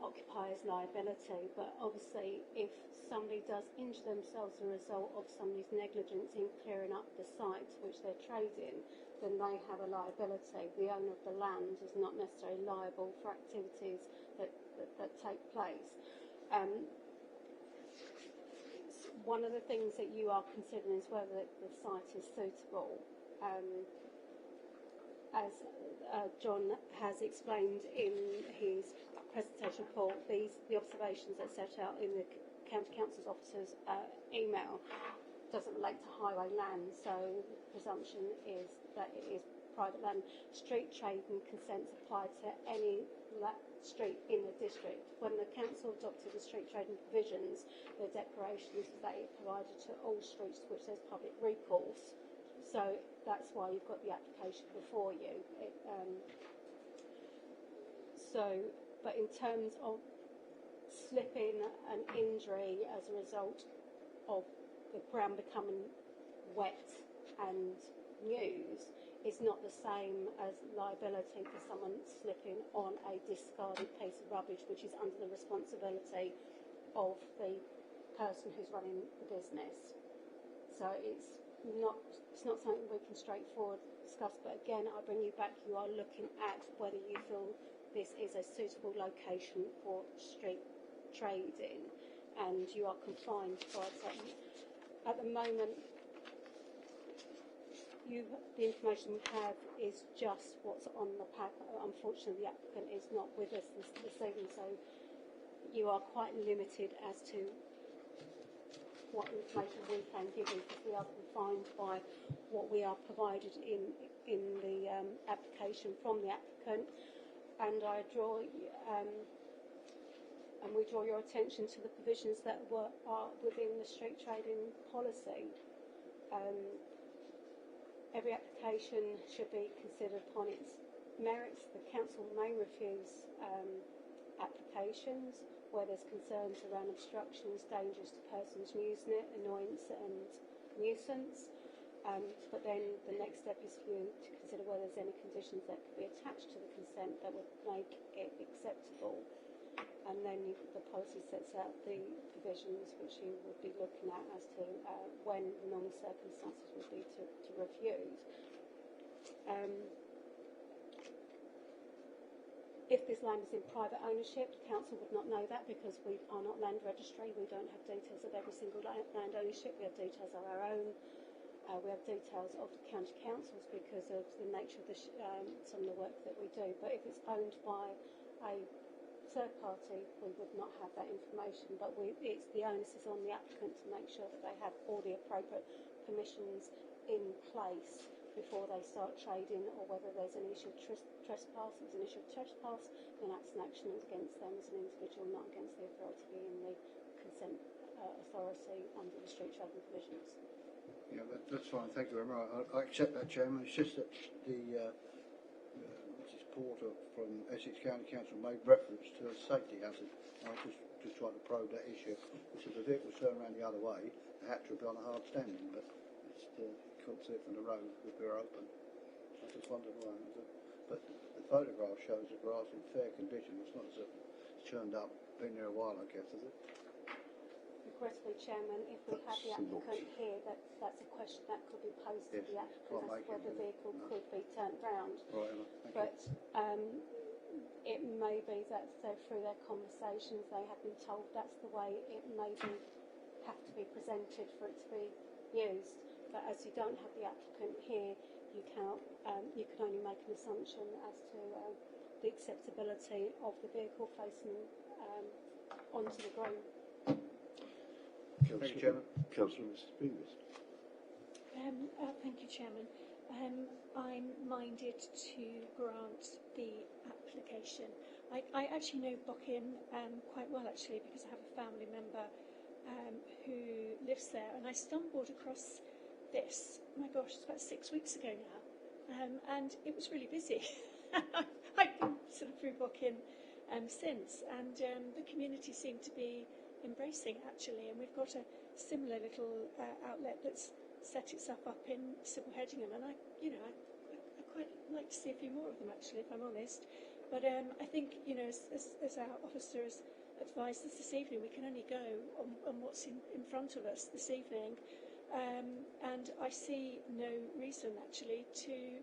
occupiers' liability. But obviously, if somebody does injure themselves as a result of somebody's negligence in clearing up the site which they're trading, then they have a liability. The owner of the land is not necessarily liable for activities that take place. One of the things that you are considering is whether the site is suitable. As John has explained in his presentation report, the observations that set out in the County Council's officer's email doesn't relate to highway land, so the presumption is that it is private land. Street trading consents apply to any street in the district. When the council adopted the street trading provisions, the declaration is that it provided to all streets to which there's public recourse. So that's why you've got the application before you. But in terms of slipping and injury as a result of the ground becoming wet and used, it's not the same as liability for someone slipping on a discarded piece of rubbish, which is under the responsibility of the person who's running the business. So it's not something we can straightforward discuss. But again, I bring you back. You are looking at whether you feel this is a suitable location for street trading, and you are confined by something. At the moment, the information we have is just what's on the pack. Unfortunately, the applicant is not with us this evening, so you are quite limited as to what information we can give you, because we are confined by what we are provided in the application from the applicant. And we draw your attention to the provisions that are within the street trading policy. Every application should be considered upon its merits. The council may refuse applications where there's concerns around obstructions, dangers to persons using it, annoyance and nuisance. But then the next step is for you to consider whether there's any conditions that could be attached to the consent that would make it acceptable. And then the policy sets out the provisions which you would be looking at as to when the normal circumstances would be to refuse. If this land is in private ownership, the council would not know that, because we are not land registry. We don't have details of every single land ownership. We have details of our own. We have details of the county councils because of the nature of some of the work that we do. But if it's owned by a third party, we would not have that information. But it's the onus is on the applicant to make sure that they have all the appropriate permissions in place before they start trading, or whether there's an issue of trespass. If there's an issue of trespass, then that's an action against them as an individual, not against the authority being the consent authority under the street trading provisions. Yeah, that's fine. Thank you very much. I accept that, Chairman. It's just that the Mrs. Porter from Essex County Council made reference to a safety hazard. I just trying to probe that issue. Which if the vehicle was turned around the other way, the hatch would be on a hard standing, but it's couldn't see it from the road if we were open. So I just wondered why. But the photograph shows the grass in fair condition. It's not as if it's churned up, been there a while, I guess, is it? Regretfully, Chairman, if we had the applicant here, that's a question that could be posed to the applicant as to whether the vehicle could be turned round. Right, But it may be that through their conversations they have been told that's the way it may have to be presented for it to be used. But as you don't have the applicant here, you cannot. You can only make an assumption as to the acceptability of the vehicle facing onto the green. Thank you, Chairman. Councillor Mrs. Beavis. Thank you, Chairman. I'm minded to grant the application. I actually know Bockin quite well, actually, because I have a family member who lives there, and I stumbled across this. Oh my gosh, it's about 6 weeks ago now, and it was really busy. I've been sort of through Bockin since, and the community seemed to be embracing, actually, and we've got a similar little outlet that's set itself up in Sybil Hedingham, and I quite like to see a few more of them, actually, if I'm honest. But I think, as our officer has advised us this evening, we can only go on what's in front of us this evening, and I see no reason, actually, to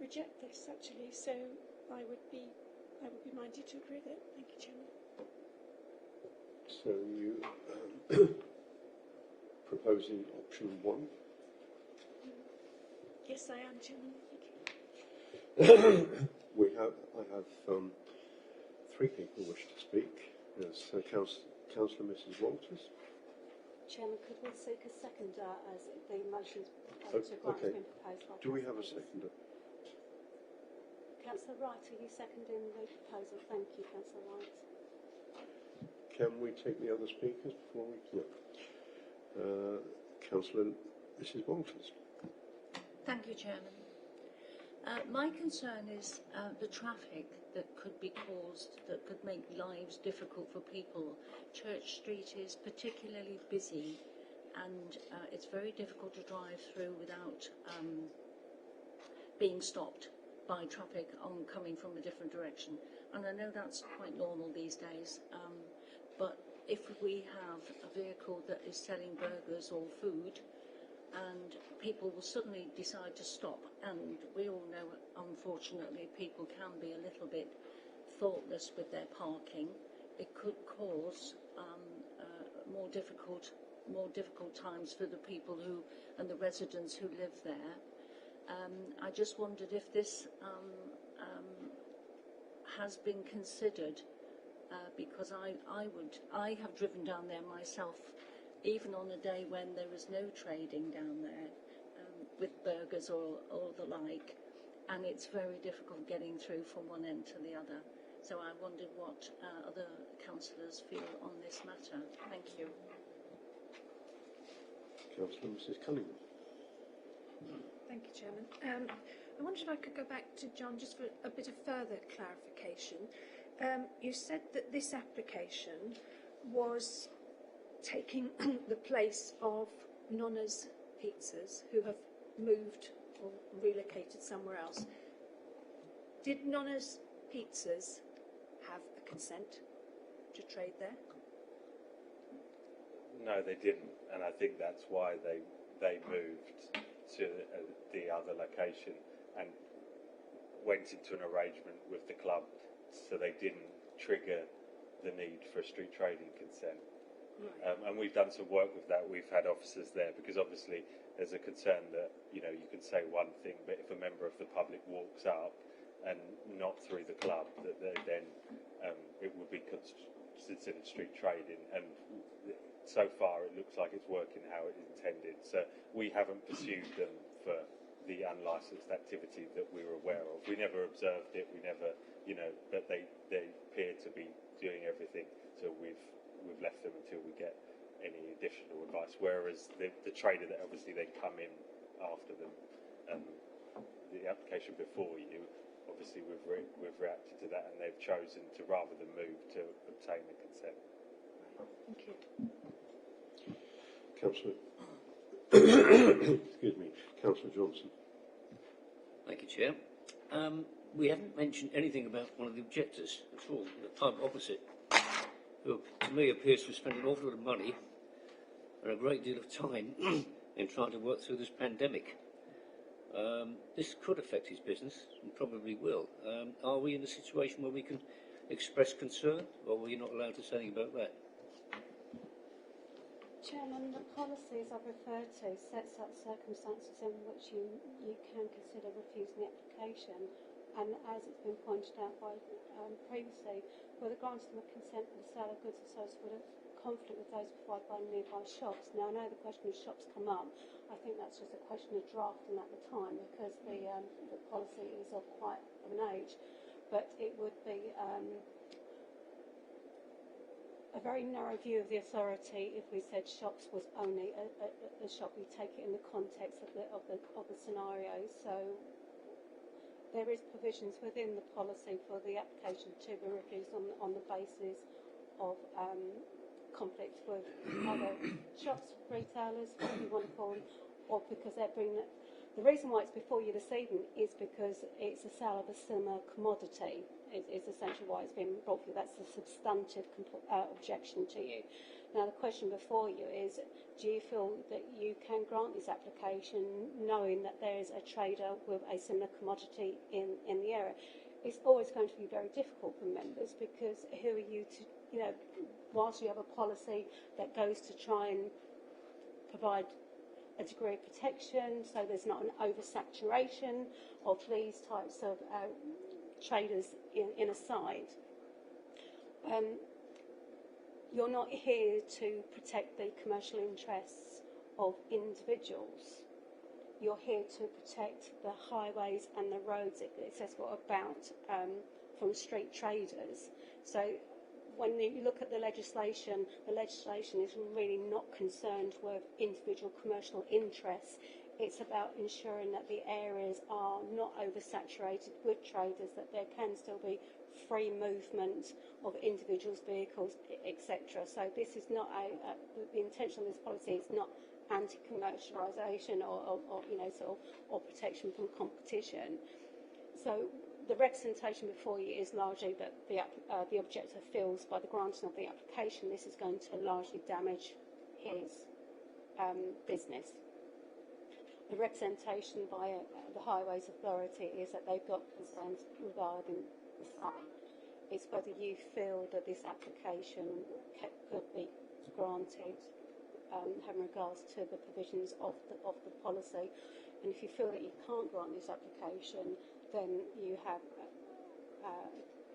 reject this, actually. So I would be minded to agree with it. Thank you, Chairman. So you proposing option 1? Yes, I am, Chairman. Thank you. I have 3 people wish to speak. There's Councillor Mrs. Walters. Chairman, could we seek a seconder as the motion's to grant has been proposed by Do we have a seconder? Councillor Wright, are you seconding the proposal? Thank you, Councillor Wright. Can we take the other speakers before we... Yeah. Councillor Mrs. Walters. Thank you, Chairman. My concern is the traffic that could be caused, that could make lives difficult for people. Church Street is particularly busy, and it's very difficult to drive through without being stopped by traffic coming from a different direction. And I know that's quite normal these days, but if we have a vehicle that is selling burgers or food, and people will suddenly decide to stop, and we all know, unfortunately, people can be a little bit thoughtless with their parking. It could cause more difficult times for the people and the residents who live there. I just wondered if this has been considered, because I have driven down there myself, even on a day when there is no trading down there with burgers or the like, and it's very difficult getting through from one end to the other. So I wondered what other councillors feel on this matter. Thank you. Councillor Mrs. Cunningham. Thank you, Chairman. I wondered if I could go back to John just for a bit of further clarification. You said that this application was taking the place of Nonna's Pizzas, who have moved or relocated somewhere else. Did Nonna's Pizzas have a consent to trade there? No, they didn't, and I think that's why they moved to the other location and went into an arrangement with the club, so they didn't trigger the need for a street trading consent. Right. And we've done some work with that. We've had officers there because obviously there's a concern that you can say one thing, but if a member of the public walks up and not through the club, that then it would be considered street trading. And so far, it looks like it's working how it is intended. So we haven't pursued them for the unlicensed activity that we were aware of. We never observed it. We never, but they appear to be doing everything. So we've left them until we get any additional advice. Whereas the trader that obviously then come in after them, the application before you, obviously we've reacted to that, and they've chosen to rather than move to obtain the consent. Thank you. Councillor, excuse me, Councillor Johnson. Thank you, Chair. We haven't mentioned anything about one of the objectors at all, the pub opposite, who to me appears to have spent an awful lot of money and a great deal of time in trying to work through this pandemic. This could affect his business, and probably will. Are we in a situation where we can express concern, or are we not allowed to say anything about that? Chairman, the policies I've referred to sets up circumstances in which you can consider refusing the application, and as it's been pointed out by previously, whether granting the consent for the sale of goods or services would have conflict with those provided by nearby shops. Now, I know the question of shops come up. I think that's just a question of drafting at the time, because the policy is of quite of an age, but it would be a very narrow view of the authority if we said shops was only a shop. We take it in the context of the scenario. So there is provisions within the policy for the application to be refused on the basis of conflict with other shops, retailers, whatever you want to call them, or because they're bringing it. The reason why it's before you this evening is because it's a sale of a similar commodity. It's essentially why it's been brought for you. That's a substantive objection to you. Now, the question before you is, do you feel that you can grant this application knowing that there is a trader with a similar commodity in the area? It's always going to be very difficult for members, because who are you to, whilst you have a policy that goes to try and provide a degree of protection so there's not an oversaturation of these types of traders in a site. You're not here to protect the commercial interests of individuals. You're here to protect the highways and the roads accessible about from street traders. So when you look at the legislation is really not concerned with individual commercial interests. It's about ensuring that the areas are not oversaturated with traders, that there can still be free movement of individuals' vehicles, etc. So this is not the intention of this policy is not anti-commercialisation or protection from competition. So the representation before you is largely that the objector feels by the granting of the application this is going to largely damage his business. The representation by the Highways Authority is that they've got concerns regarding the site. It's whether you feel that this application could be granted having regards to the provisions of the policy. And if you feel that you can't grant this application, then you have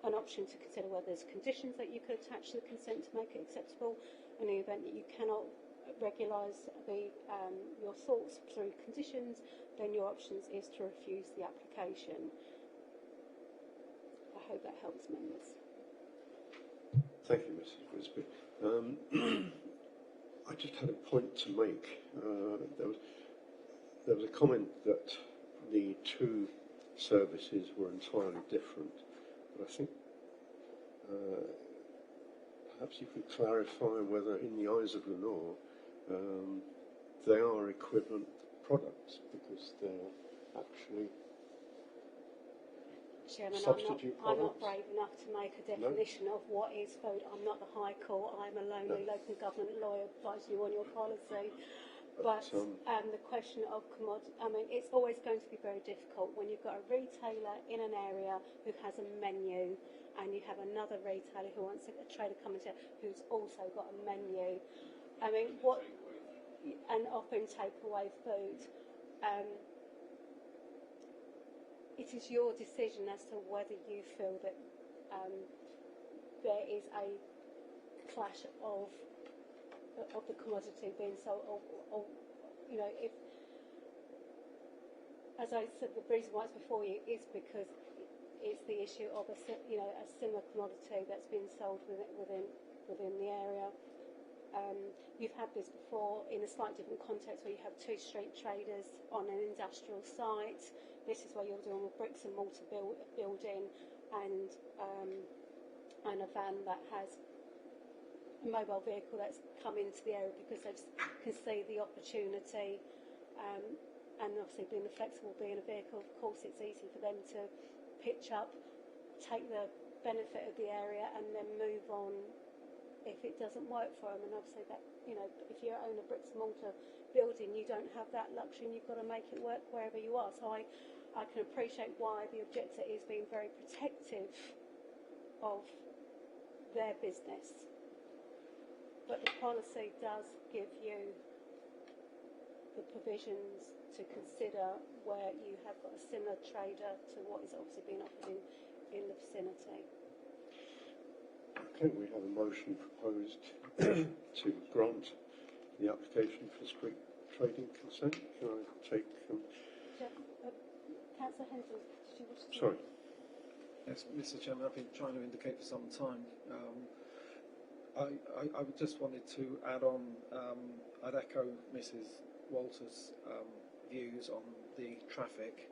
an option to consider whether there's conditions that you could attach to the consent to make it acceptable. In the event that you cannot regulise your thoughts through conditions, then your options is to refuse the application. I hope that helps members. Thank you, Mrs. Grisby. I just had a point to make. There was a comment that the two services were entirely different. But I think perhaps you could clarify whether, in the eyes of the law, they are equivalent products, because they're actually Chairman, substitute I'm products. not brave enough to make a definition of what is food. I'm not the High Court. I'm a lonely local government lawyer advising you on your policy. But the question of commodity, it's always going to be very difficult when you've got a retailer in an area who has a menu, and you have another retailer who wants a trader coming to who's also got a menu. And offering takeaway food. It is your decision as to whether you feel that there is a clash of the commodity being sold, or if, as I said, the reason why it's before you is because it's the issue of a similar commodity that's been sold within the area. You've had this before in a slightly different context where you have two street traders on an industrial site. This is where you're dealing with bricks and mortar building and a van that has a mobile vehicle that's come into the area because they can see the opportunity. and obviously being flexible, being a vehicle, of course it's easy for them to pitch up, take the benefit of the area and then move on if it doesn't work for them. And obviously that, you know, if you own a bricks and mortar building, you don't have that luxury and you've got to make it work wherever you are. So I can appreciate why the objector is being very protective of their business. But the policy does give you the provisions to consider where you have got a similar trader to what is obviously being offered in the vicinity. Okay, we have a motion proposed to grant the application for street trading consent. Can I take... Councillor Henson, did you wish to... Sorry. Yes, Mr. Chairman, I've been trying to indicate for some time. I just wanted to add on, I'd echo Mrs. Walter's views on the traffic.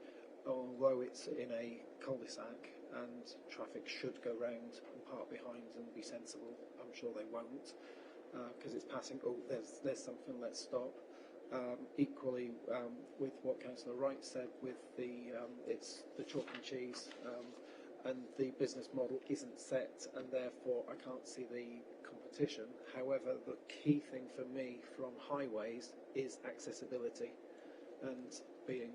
Although it's in a cul-de-sac and traffic should go round and park behind and be sensible, I'm sure they won't, because it's passing. Oh, there's something. Let's stop. Equally, with what Councillor Wright said, with it's the chalk and cheese, and the business model isn't set, and therefore I can't see the competition. However, the key thing for me from highways is accessibility, and being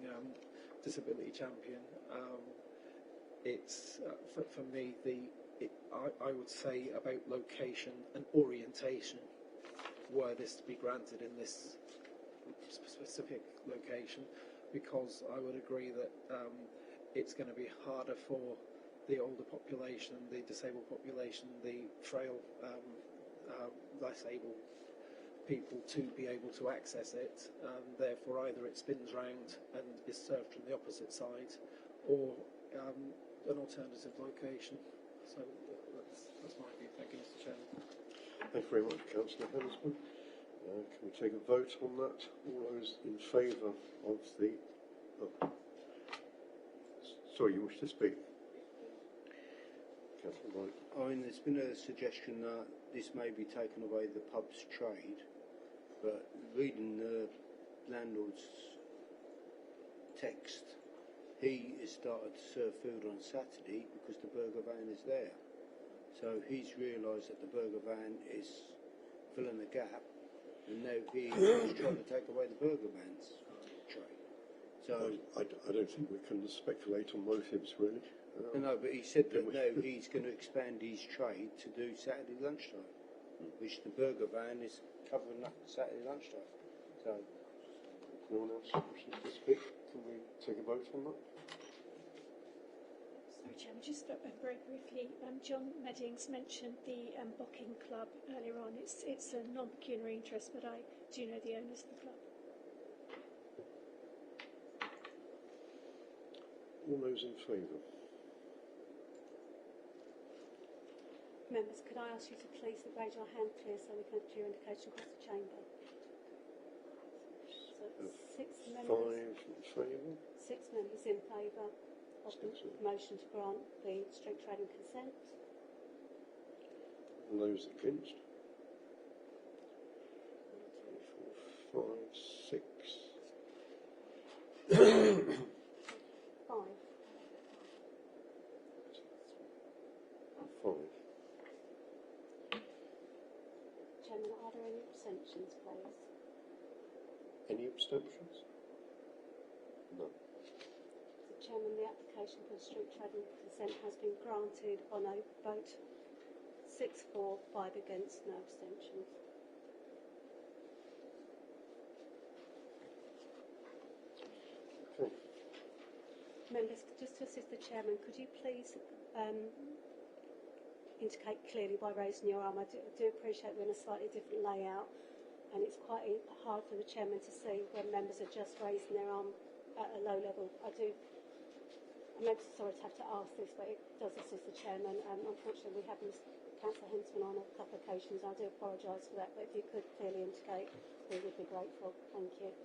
disability champion, it's for me I would say about location and orientation, were this to be granted in this specific location, because I would agree that it's going to be harder for the older population, the disabled population, the frail, less able people to be able to access it. Therefore, either it spins round and is served from the opposite side, or an alternative location. So that's my view. Thank you, Mr. Chairman. Thank you very much, Councillor Hensman. Can we take a vote on that? All those in favour of the... Oh. Sorry, you wish to speak? Councillor Wright. I mean, there's been a suggestion that this may be taken away the pub's trade, but reading the landlord's text, he has started to serve food on Saturday because the burger van is there. So he's realised that the burger van is filling the gap, and now he's trying to take away the burger van's trade. So I don't think we can speculate on motives, really. No, but he said that now he's going to expand his trade to do Saturday lunchtime, which the burger van is covering up Saturday lunchtime. So, no one else wishes to speak? Can we take a vote on that? Sorry, Chairman, just very briefly, John Meddings mentioned the Bocking Club earlier on. It's a non-pecuniary interest, but I do know the owners of the club. All those in favour? Members, could I ask you to please raise your hand, please, so we can do your indication across the chamber. So 6 members. 5 in favour. 6 members in favour of the motion to grant the street trading consent. All those against? 2, 4, 5, 6. 5. 5. Chairman, are there any abstentions, please? Any abstentions? No. So, Chairman, the application for street trading consent has been granted on a vote 6-4, 5 against, no abstentions. Okay. Members, just to assist the Chairman, could you please indicate clearly by raising your arm? I do appreciate we're in a slightly different layout, and it's quite hard for the Chairman to see when members are just raising their arm at a low level. I'm sorry to have to ask this, but it does assist the Chairman. Unfortunately, we have missed Councillor Hinton on a couple of occasions. I do apologise for that, but if you could clearly indicate, we would be grateful. Thank you.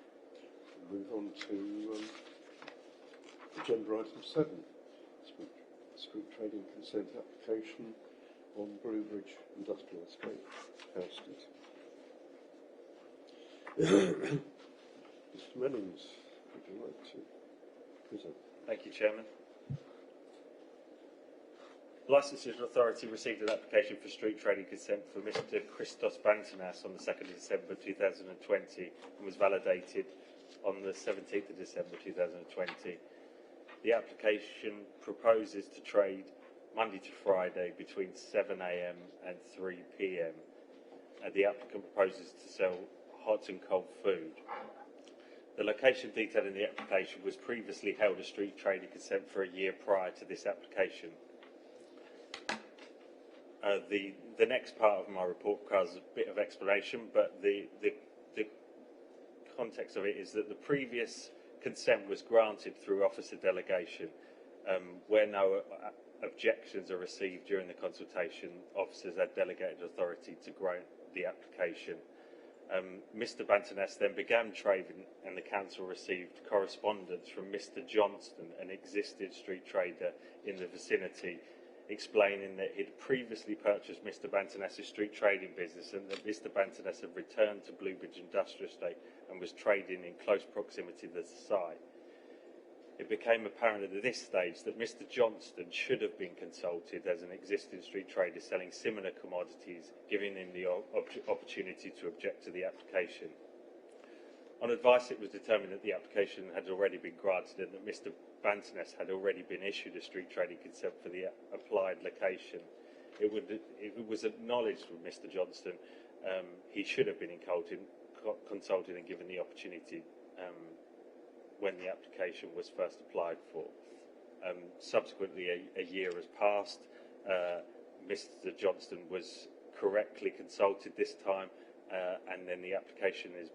Move on to agenda item 7, street trading consent application on Bluebridge Industrial Estate, Howstead. Mr. Meddings, would you like to present? Thank you, Chairman. The Licensing Authority received an application for street trading consent for Mr. Christos Bantanas on the 2nd of December 2020 and was validated on the 17th of December 2020. The application proposes to trade Monday to Friday between 7 a.m. and 3 p.m. The applicant proposes to sell hot and cold food. The location detailed in the application was previously held as street trading consent for a year prior to this application. The next part of my report requires a bit of explanation, but the context of it is that the previous consent was granted through officer delegation. Where no objections are received during the consultation, officers had delegated authority to grant the application. Mr. Bantanas then began trading, and the council received correspondence from Mr. Johnston, an existing street trader in the vicinity, explaining that he'd previously purchased Mr. Bantanas' street trading business and that Mr. Bantanas had returned to Bluebridge Industrial Estate and was trading in close proximity to the site. It became apparent at this stage that Mr. Johnston should have been consulted as an existing street trader selling similar commodities, giving him the opportunity to object to the application. On advice, it was determined that the application had already been granted and that Mr. Bantanas had already been issued a street trading consent for the applied location. It was acknowledged with Mr. Johnston he should have been consulted and given the opportunity when the application was first applied for. Subsequently, a year has passed. Mr. Johnston was correctly consulted this time, and then the application is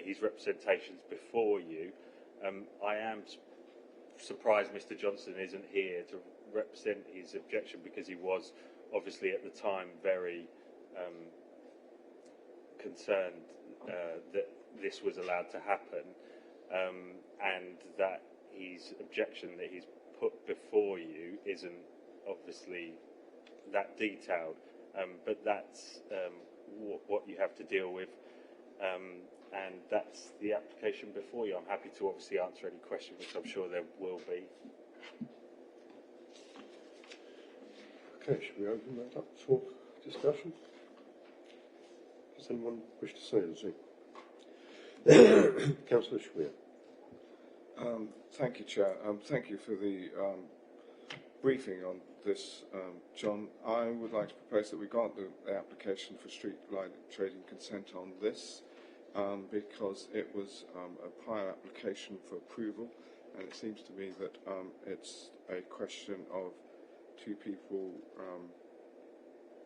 his representations before you. I am surprised Mr. Johnston isn't here to represent his objection, because he was obviously at the time very concerned that this was allowed to happen, and that his objection that he's put before you isn't obviously that detailed, but that's what you have to deal with. And that's the application before you. I'm happy to obviously answer any questions, which I'm sure there will be. Okay, should we open that up for discussion? Does anyone wish to say anything? Councillor Schweer. Thank you, Chair. Thank you for the briefing on this, John. I would like to propose that we grant the application for street light trading consent on this, because it was a prior application for approval, and it seems to me that it's a question of two people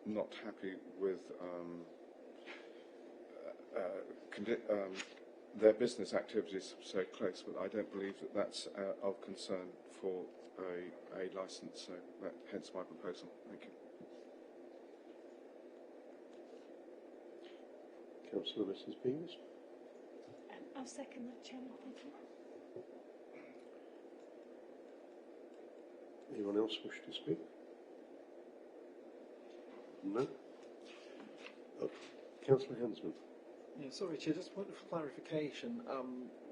not happy with their business activities so close, but I don't believe that that's of concern for a licence, so hence my proposal. Thank you. Councillor Mrs. Beams. I'll second that, Chairman. Thank you. Anyone else wish to speak? No? Oh, Councillor Hensman. Yeah, sorry, Chair, just a point of clarification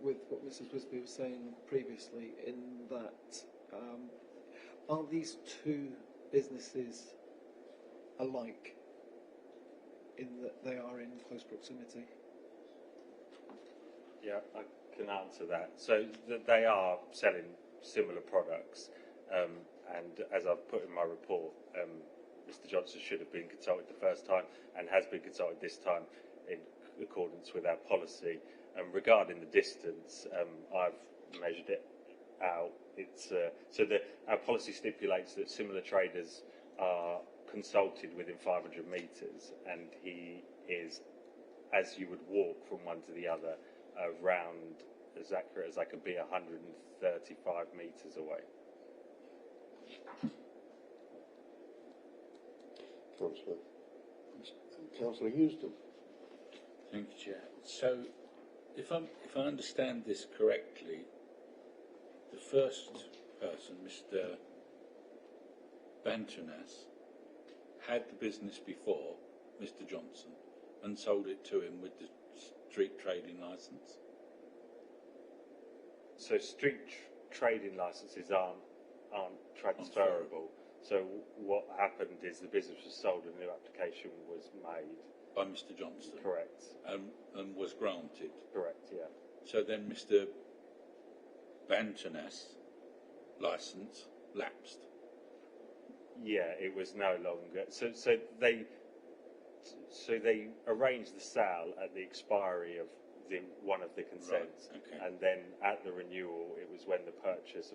with what Mrs. Wisby was saying previously, in that are these two businesses alike in that they are in close proximity? Yeah, I can answer that. So they are selling similar products, and as I've put in my report, Mr. Johnson should have been consulted the first time and has been consulted this time in accordance with our policy. Regarding the distance, I've measured it out. It's our policy stipulates that similar traders are consulted within 500 metres, and he is, as you would walk from one to the other, around as accurate as I could be, 135 metres away. Councillor Houston. Thank you, Chair. So, if I understand this correctly, the first person, Mr. Bantanas, had the business before Mr. Johnson and sold it to him with the street trading licence. so street trading licenses aren't transferable. So what happened is the business was sold, a new application was made. By Mr. Johnston. Correct. And was granted. Correct. Yeah. So then Mr. Bantanas' licence lapsed. Yeah, it was no longer. So they arranged the sale at the expiry of one of the consents, Right, okay. and then at the renewal, it was when the purchase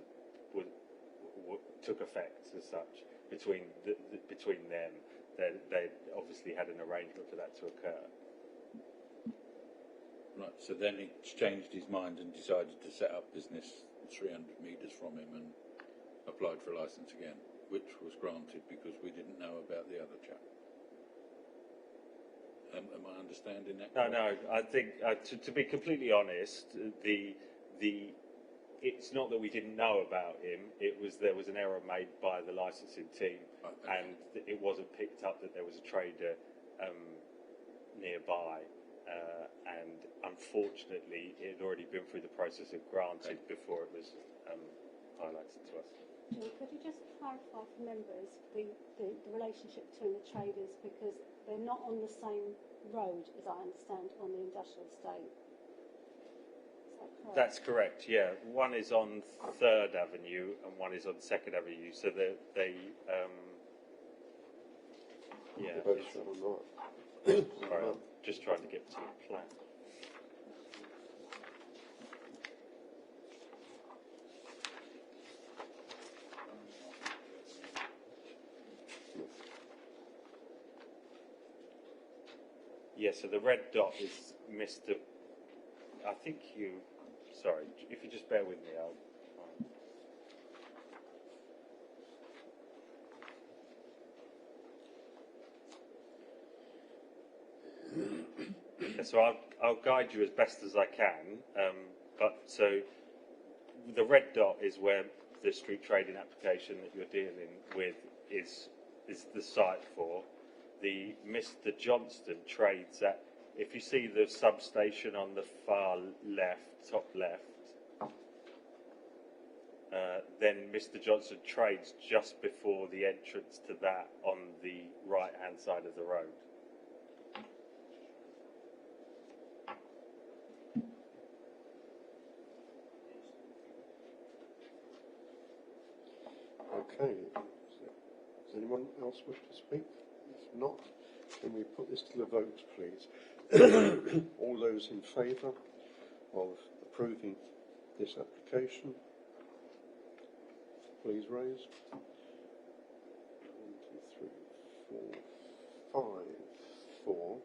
took effect as such between them. They obviously had an arrangement for that to occur. Right, so then he changed his mind and decided to set up business 300 metres from him and applied for a licence again, which was granted because we didn't know about the other chap. Am I understanding that? No. I think to be completely honest, it's not that we didn't know about him. There was an error made by the licensing team, and it wasn't picked up that there was a trader nearby. And unfortunately, it had already been through the process of granted before it was highlighted to us. John, could you just clarify for members the relationship between the traders, because they're not on the same road, as I understand, on the industrial estate? Is that correct? That's correct, yeah. One is on 3rd Avenue and one is on 2nd Avenue, so they yeah. They're both shown on right. Sorry, I'm just trying to get to the plan. Yeah, so the red dot is Mr. I think sorry, if you just bear with me, so I'll guide you as best as I can. But so the red dot is where the street trading application that you're dealing with is the site for. The Mr. Johnston trades at, if you see the substation on the far left, top left, then Mr. Johnston trades just before the entrance to that on the right-hand side of the road. Okay. Does anyone else wish to speak? If not, can we put this to the vote, please? All those in favour of approving this application, please raise. 1, 2, 3, 4, 5, 4.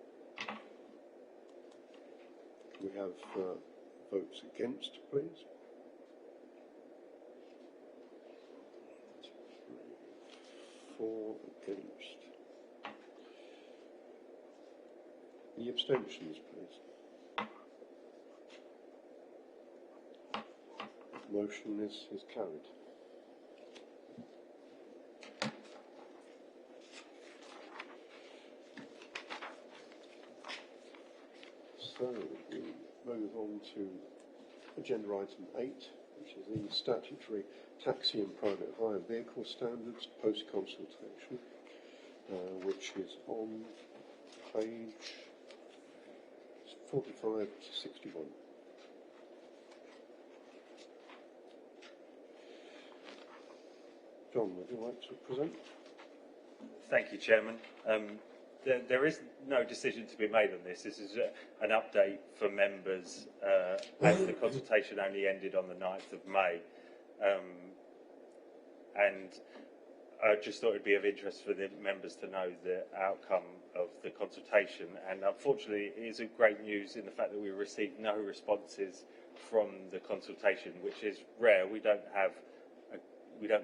We have votes against, please. 4 against. Any abstentions, please? Motion is carried. So we move on to agenda item 8, which is the statutory taxi and private hire vehicle standards post-consultation, which is on page 45 to 61. John, would you like to present? Thank you, Chairman. There is no decision to be made on this. This is an update for members, as the consultation only ended on the 9th of May. And I just thought it would be of interest for the members to know the outcome of the consultation. And unfortunately, it is great news in the fact that we received no responses from the consultation, which is rare. We don't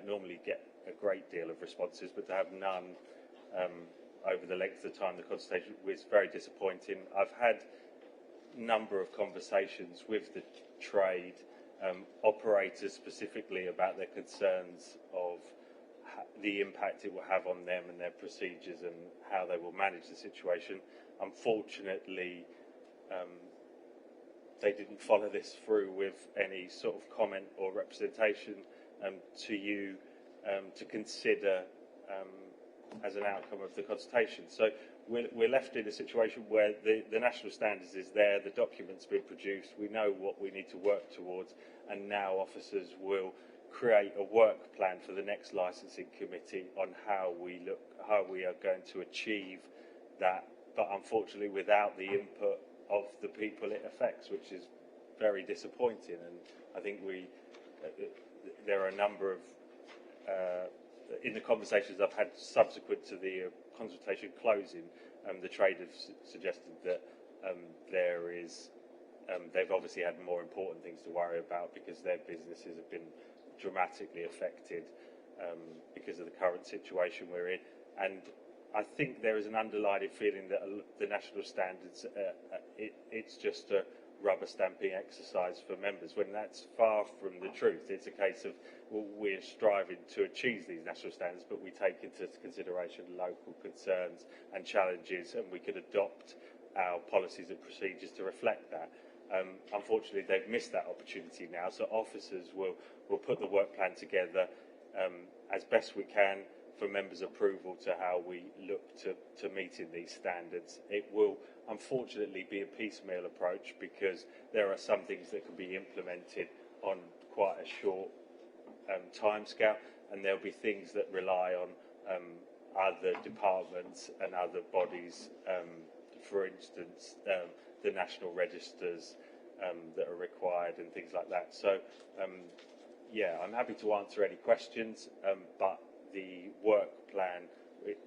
normally get a great deal of responses, but to have none over the length of time the consultation was very disappointing. I've had a number of conversations with the trade, operators specifically, about their concerns of the impact it will have on them and their procedures and how they will manage the situation. Unfortunately, they didn't follow this through with any sort of comment or representation to you to consider as an outcome of the consultation. So we're left in a situation where the national standards is there, the document's been produced, we know what we need to work towards, and now officers will create a work plan for the next licensing committee on how we are going to achieve that, but unfortunately without the input of the people it affects, which is very disappointing. And I think there are a number of in the conversations I've had subsequent to the consultation closing, the trade have suggested that they've obviously had more important things to worry about because their businesses have been dramatically affected because of the current situation we're in. And I think there is an underlying feeling that the national standards, it's just a rubber stamping exercise for members, when that's far from the truth. It's a case of, well, we're striving to achieve these national standards, but we take into consideration local concerns and challenges, and we could adopt our policies and procedures to reflect that. Unfortunately, they've missed that opportunity now, so officers will put the work plan together as best we can for members' approval to how we look to meeting these standards. It will unfortunately be a piecemeal approach because there are some things that can be implemented on quite a short timescale, and there'll be things that rely on other departments and other bodies, for instance, the national registers that are required and things like that. So, yeah, I'm happy to answer any questions, but the work plan,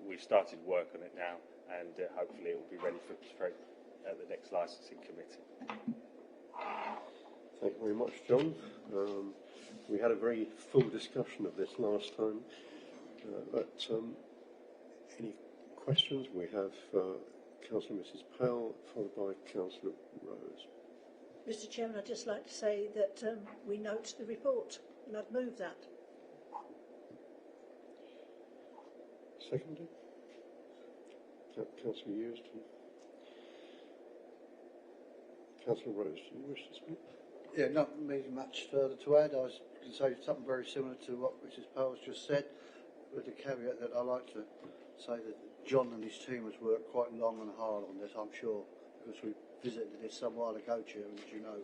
we've started work on it now, and hopefully it will be ready for the next licensing committee. Thank you very much, John. We had a very full discussion of this last time, but any questions? We have Councillor Mrs. Pell, followed by Councillor Rose. Mr. Chairman, I'd just like to say that we note the report, and I'd move that. Seconded. Councillor Euston. Councillor Rose, do you wish to speak? Yeah, not really much further to add. I was going to say something very similar to what Mrs. Powell's just said, with the caveat that I like to say that John and his team has worked quite long and hard on this, I'm sure, because we visited this some while ago, Chairman, as you know,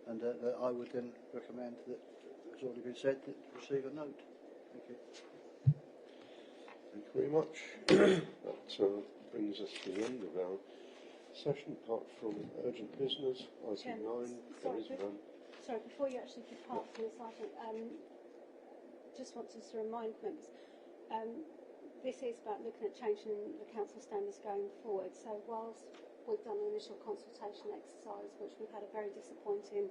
and that I would then recommend that, as already been said, that receive a note. Thank you. Thank you very much. That brings us to the end of our session, apart from urgent business. Item 9, there is none. Sorry, before you actually depart from this item, just want to remind members, this is about looking at changing the council standards going forward. So whilst we've done an initial consultation exercise, which we've had a very disappointing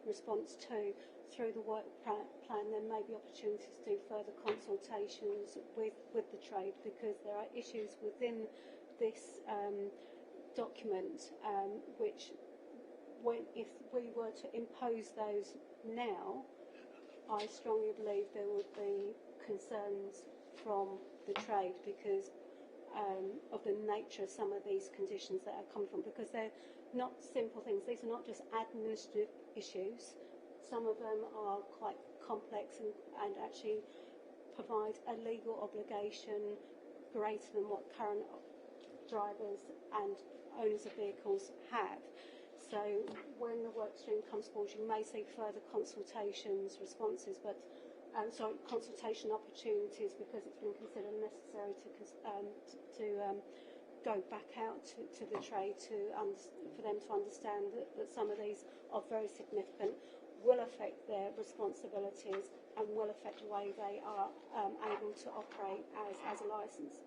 response to, through the work plan there may be opportunities to do further consultations with the trade, because there are issues within this document which, if we were to impose those now, I strongly believe there would be concerns from the trade because of the nature of some of these conditions that are coming from, because they're not simple things. These are not just administrative issues. Some of them are quite complex and actually provide a legal obligation greater than what current drivers and owners of vehicles have. So when the work stream comes forward, you may see further consultations, responses, but consultation opportunities, because it's been considered necessary to go back out to the trade for them to understand that some of these are very significant, will affect their responsibilities and will affect the way they are able to operate as a licence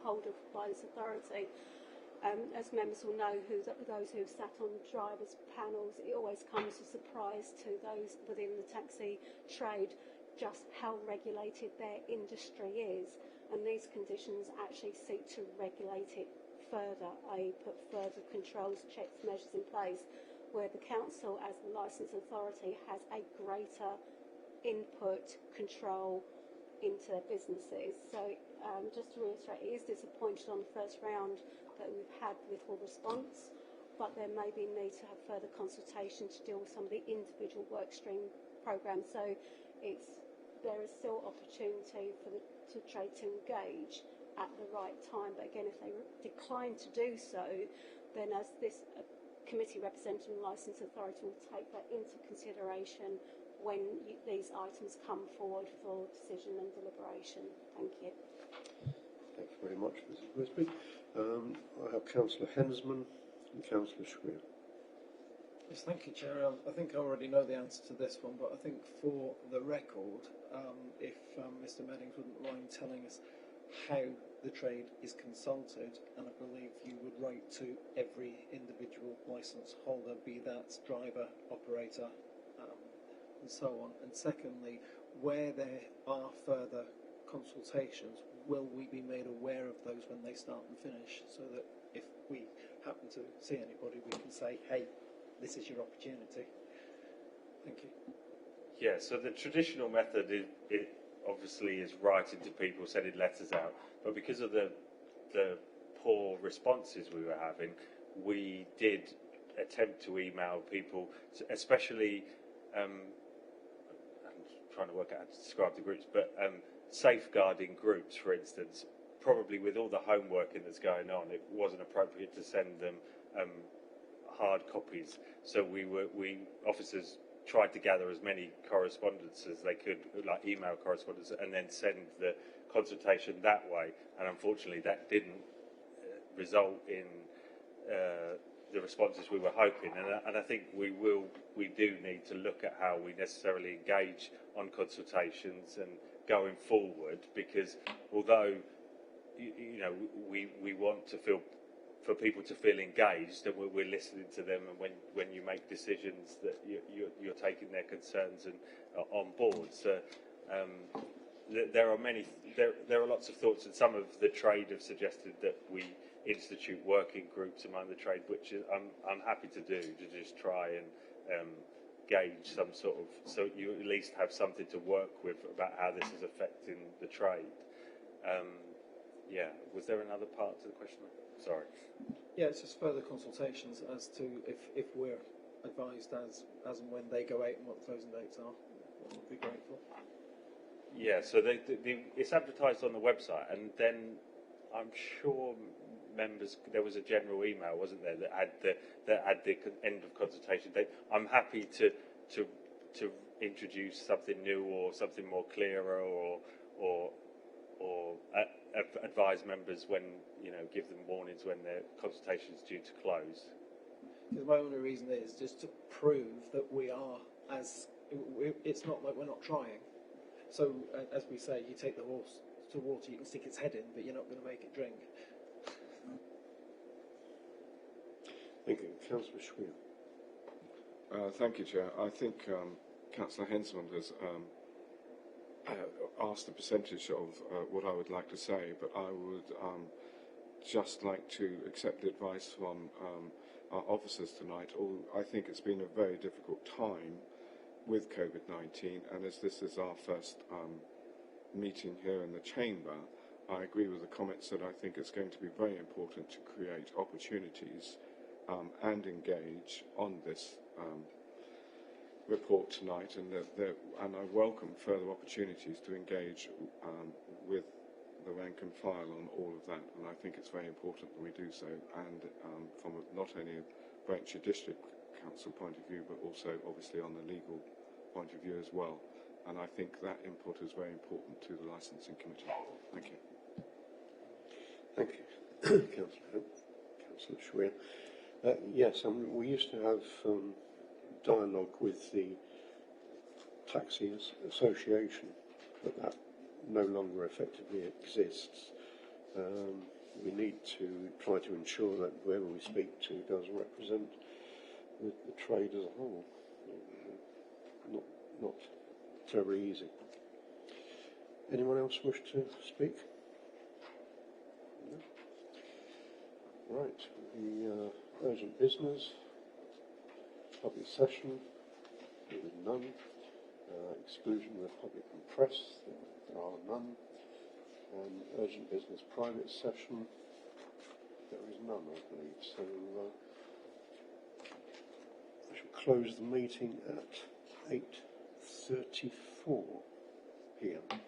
holder by this authority. As members will know, those who've sat on drivers' panels, it always comes as a surprise to those within the taxi trade just how regulated their industry is, and these conditions actually seek to regulate it further, i.e. put further controls, checks, measures in place, where the council as the licence authority has a greater input control into their businesses. So just to reiterate, it is disappointing on the first round that we've had with full response. but there may be need to have further consultation to deal with some of the individual workstream programmes. So there is still opportunity for the trade to engage at the right time. But again, if they decline to do so, then as this committee representing the licence authority will take that into consideration when these items come forward for decision and deliberation. Thank you. Thank you very much, Mrs. Wisby. I have Councillor Hensman and Councillor Schwier. Yes, thank you, Chair. I think I already know the answer to this one, but I think for the record, if Mr. Meddings wouldn't mind telling us how the trade is consulted, and I believe you would write to every individual licence holder, be that driver, operator, and so on. And secondly, where there are further consultations, will we be made aware of those when they start and finish, so that if we happen to see anybody, we can say, hey, this is your opportunity. Thank you. Yeah, so the traditional method it obviously is writing to people, sending letters out, but because of the poor responses we were having, we did attempt to email people, especially, I'm trying to work out how to describe the groups, but safeguarding groups, for instance. Probably with all the homeworking that's going on, it wasn't appropriate to send them hard copies. So we officers tried to gather as many correspondence as they could, like email correspondence, and then send the consultation that way. And unfortunately, that didn't result in the responses we were hoping. And I think we do need to look at how we necessarily engage on consultations and going forward, because although you know we want to feel for people to feel engaged, and we're listening to them, and when you make decisions that you're taking their concerns and on board. So there are lots of thoughts, and some of the trade have suggested that we institute working groups among the trade, which I'm happy to do, to just try and gauge some sort of, so you at least have something to work with about how this is affecting the trade. Yeah, was there another part to the question? Sorry. Yeah, it's just further consultations as to if we're advised as and when they go out and what the closing dates are. We'd be grateful. Yeah, so it's advertised on the website, and then I'm sure members, there was a general email, wasn't there, that had the end of consultation date. I'm happy to introduce something new or something more clearer, or advise members when, give them warnings when their consultation is due to close. Because my only reason is just to prove that we are it's not like we're not trying. So, as we say, you take the horse to water, you can stick its head in, but you're not going to make it drink. Thank you. Councillor Schwier. Thank you, Chair. I think Councillor Hensman has asked the percentage of what I would like to say, but I would just like to accept the advice from our officers tonight. I think it's been a very difficult time with COVID-19, and as this is our first meeting here in the Chamber, I agree with the comments that I think it's going to be very important to create opportunities and engage on this report tonight, and I welcome further opportunities to engage with the rank and file on all of that, and I think it's very important that we do so, and from not only a Braintree District Council point of view, but also obviously on the legal point of view as well. And I think that input is very important to the licensing committee. Thank you. Thank you, Councillor Schwier. Yes, we used to have dialogue with the Taxi Association, but that no longer effectively exists. We need to try to ensure that whoever we speak to does represent the trade as a whole. Not terribly easy. Anyone else wish to speak? No? Right. The urgent business, public session, there is none. Exclusion of the public and press, there are none. And urgent business private session, there is none, I believe. So close the meeting at 8:34 p.m.